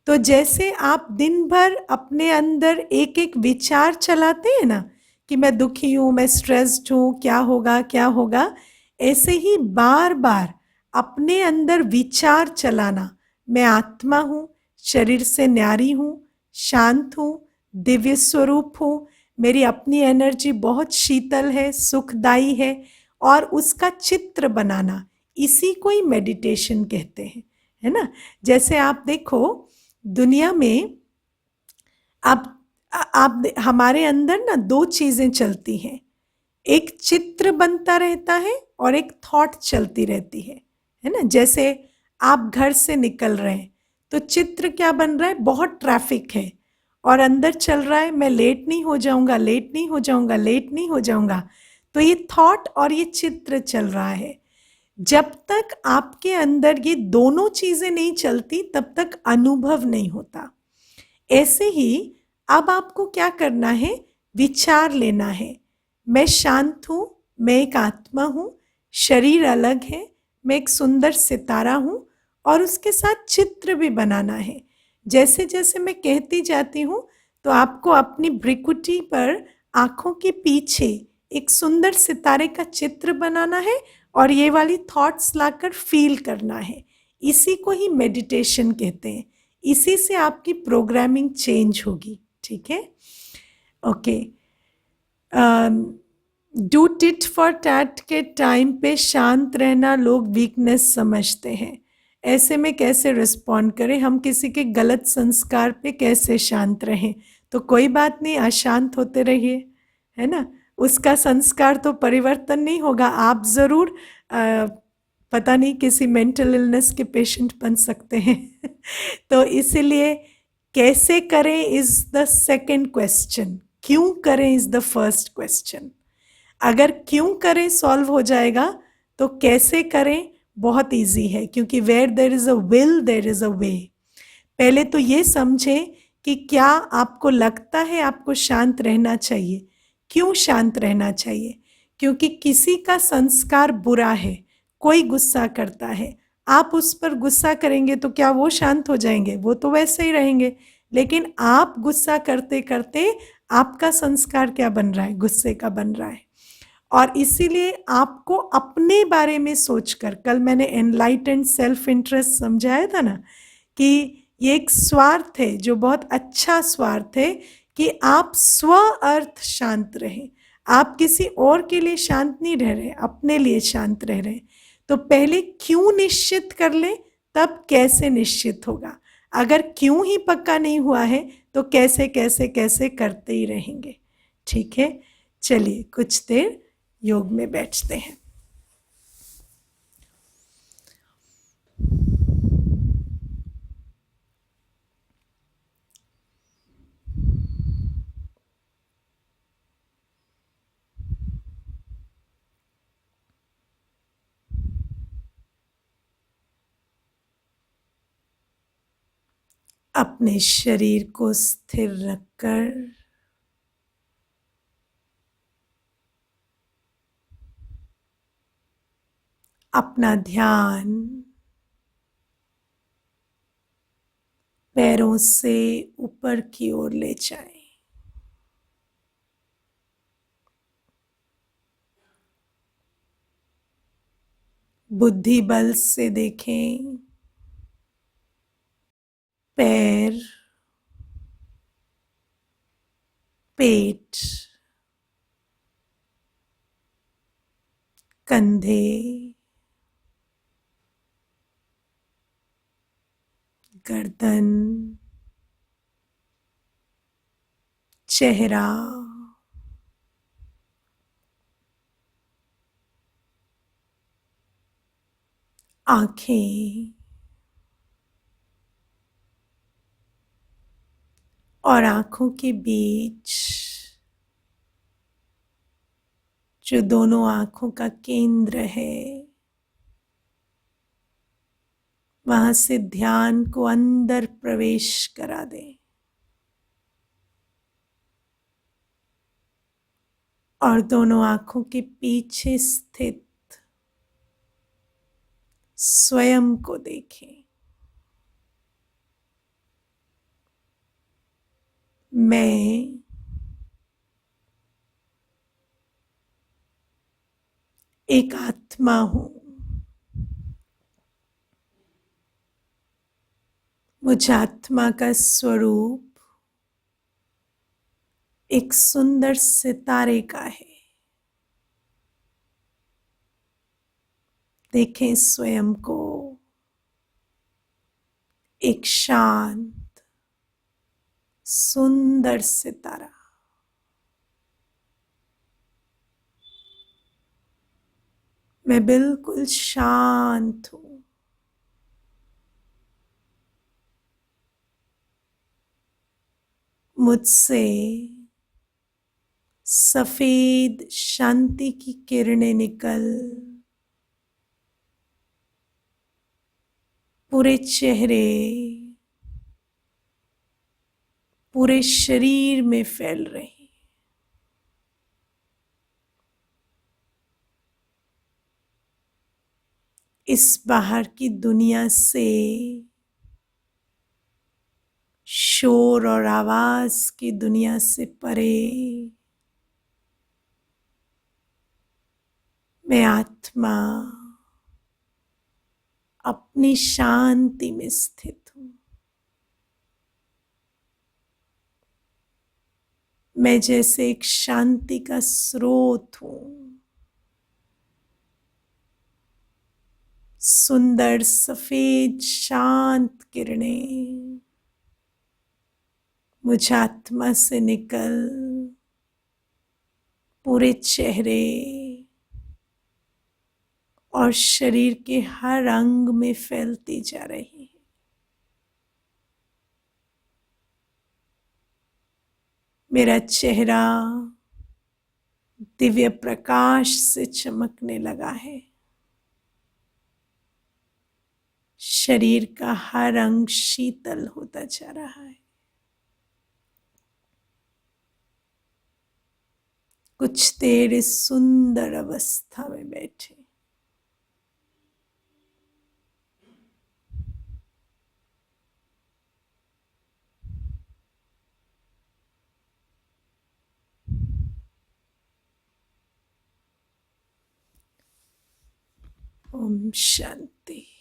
तो जैसे आप दिन भर अपने अंदर एक एक विचार चलाते हैं ना कि मैं दुखी हूँ, मैं स्ट्रेस्ड हूँ, क्या होगा क्या होगा, ऐसे ही बार बार अपने अंदर विचार चलाना, मैं आत्मा हूँ, शरीर से न्यारी हूँ, शांत हूँ, दिव्य स्वरूप हूँ, मेरी अपनी एनर्जी बहुत शीतल है, सुखदायी है, और उसका चित्र बनाना, इसी को ही मेडिटेशन कहते हैं, है ना। जैसे आप देखो दुनिया में आप हमारे अंदर ना दो चीजें चलती हैं, एक चित्र बनता रहता है और एक थॉट चलती रहती है ना। जैसे आप घर से निकल रहे हैं तो चित्र क्या बन रहा है, बहुत ट्रैफिक है, और अंदर चल रहा है मैं लेट नहीं हो जाऊंगा, लेट नहीं हो जाऊंगा, लेट नहीं हो जाऊंगा। तो ये थॉट और ये चित्र चल रहा है। जब तक आपके अंदर ये दोनों चीजें नहीं चलती तब तक अनुभव नहीं होता। ऐसे ही अब आपको क्या करना है, विचार लेना है, मैं शांत हूं, मैं एक आत्मा हूं, शरीर अलग है, मैं एक सुंदर सितारा हूं, और उसके साथ चित्र भी बनाना है। जैसे जैसे मैं कहती जाती हूं तो आपको अपनी भ्रिकुटी पर आंखों के पीछे एक सुंदर सितारे का चित्र बनाना है और ये वाली थॉट्स लाकर फील करना है। इसी को ही मेडिटेशन कहते हैं। इसी से आपकी प्रोग्रामिंग चेंज होगी। ठीक है, okay. Do tit for tat के टाइम पे शांत रहना लोग वीकनेस समझते हैं, ऐसे में कैसे रिस्पॉन्ड करें, हम किसी के गलत संस्कार पे कैसे शांत रहें। तो कोई बात नहीं, अशांत होते रहिए, है ना, उसका संस्कार तो परिवर्तन नहीं होगा। आप जरूर पता नहीं किसी मेंटल इलनेस के पेशेंट बन सकते हैं तो इसीलिए कैसे करें इज द सेकंड क्वेश्चन, क्यों करें इज द फर्स्ट क्वेश्चन। अगर क्यों करें सॉल्व हो जाएगा तो कैसे करें बहुत इजी है, क्योंकि where there is a will there is a way. पहले तो ये समझे कि क्या आपको लगता है आपको शांत रहना चाहिए। क्यों शांत रहना चाहिए, क्योंकि किसी का संस्कार बुरा है, कोई गुस्सा करता है, आप उस पर गुस्सा करेंगे तो क्या वो शांत हो जाएंगे, वो तो वैसे ही रहेंगे। लेकिन आप गुस्सा करते करते आपका संस्कार क्या बन रहा है, गुस्से का बन रहा है। और इसीलिए आपको अपने बारे में सोचकर, कल मैंने एनलाइटेंड सेल्फ इंटरेस्ट समझाया था ना, कि ये एक स्वार्थ है जो बहुत अच्छा स्वार्थ है, कि आप स्व अर्थ शांत रहें। आप किसी और के लिए शांत नहीं रह रहे, अपने लिए शांत रह रहे। तो पहले क्यों निश्चित कर ले, तब कैसे निश्चित होगा। अगर क्यों ही पक्का नहीं हुआ है तो कैसे कैसे कैसे करते ही रहेंगे। ठीक है, चलिए कुछ देर योग में बैठते हैं। अपने शरीर को स्थिर रखकर अपना ध्यान पैरों से ऊपर की ओर ले जाएं। बुद्धि बल से देखें, पैर, पेट, कंधे, गर्दन, चेहरा, आंखें और आंखों के बीच जो दोनों आंखों का केंद्र है, वहां से ध्यान को अंदर प्रवेश करा दें और दोनों आंखों के पीछे स्थित स्वयं को देखें। मैं एक आत्मा हूं। मुझ आत्मा का स्वरूप एक सुंदर सितारे का है। देखें स्वयं को एक शांत सुंदर सितारा। मैं बिल्कुल शांत हूं। मुझसे सफेद शांति की किरणें निकल पूरे चेहरे, पूरे शरीर में फैल रही। इस बाहर की दुनिया से, शोर और आवाज की दुनिया से परे मैं आत्मा अपनी शांति में स्थित हूं। मैं जैसे एक शांति का स्रोत हूं। सुंदर सफेद शांत किरणें मुझ आत्मा से निकल पूरे चेहरे और शरीर के हर अंग में फैलती जा रही है। मेरा चेहरा दिव्य प्रकाश से चमकने लगा है। शरीर का हर अंग शीतल होता जा रहा है। कुछ देर इस सुंदर अवस्था में बैठे। ओम शांति।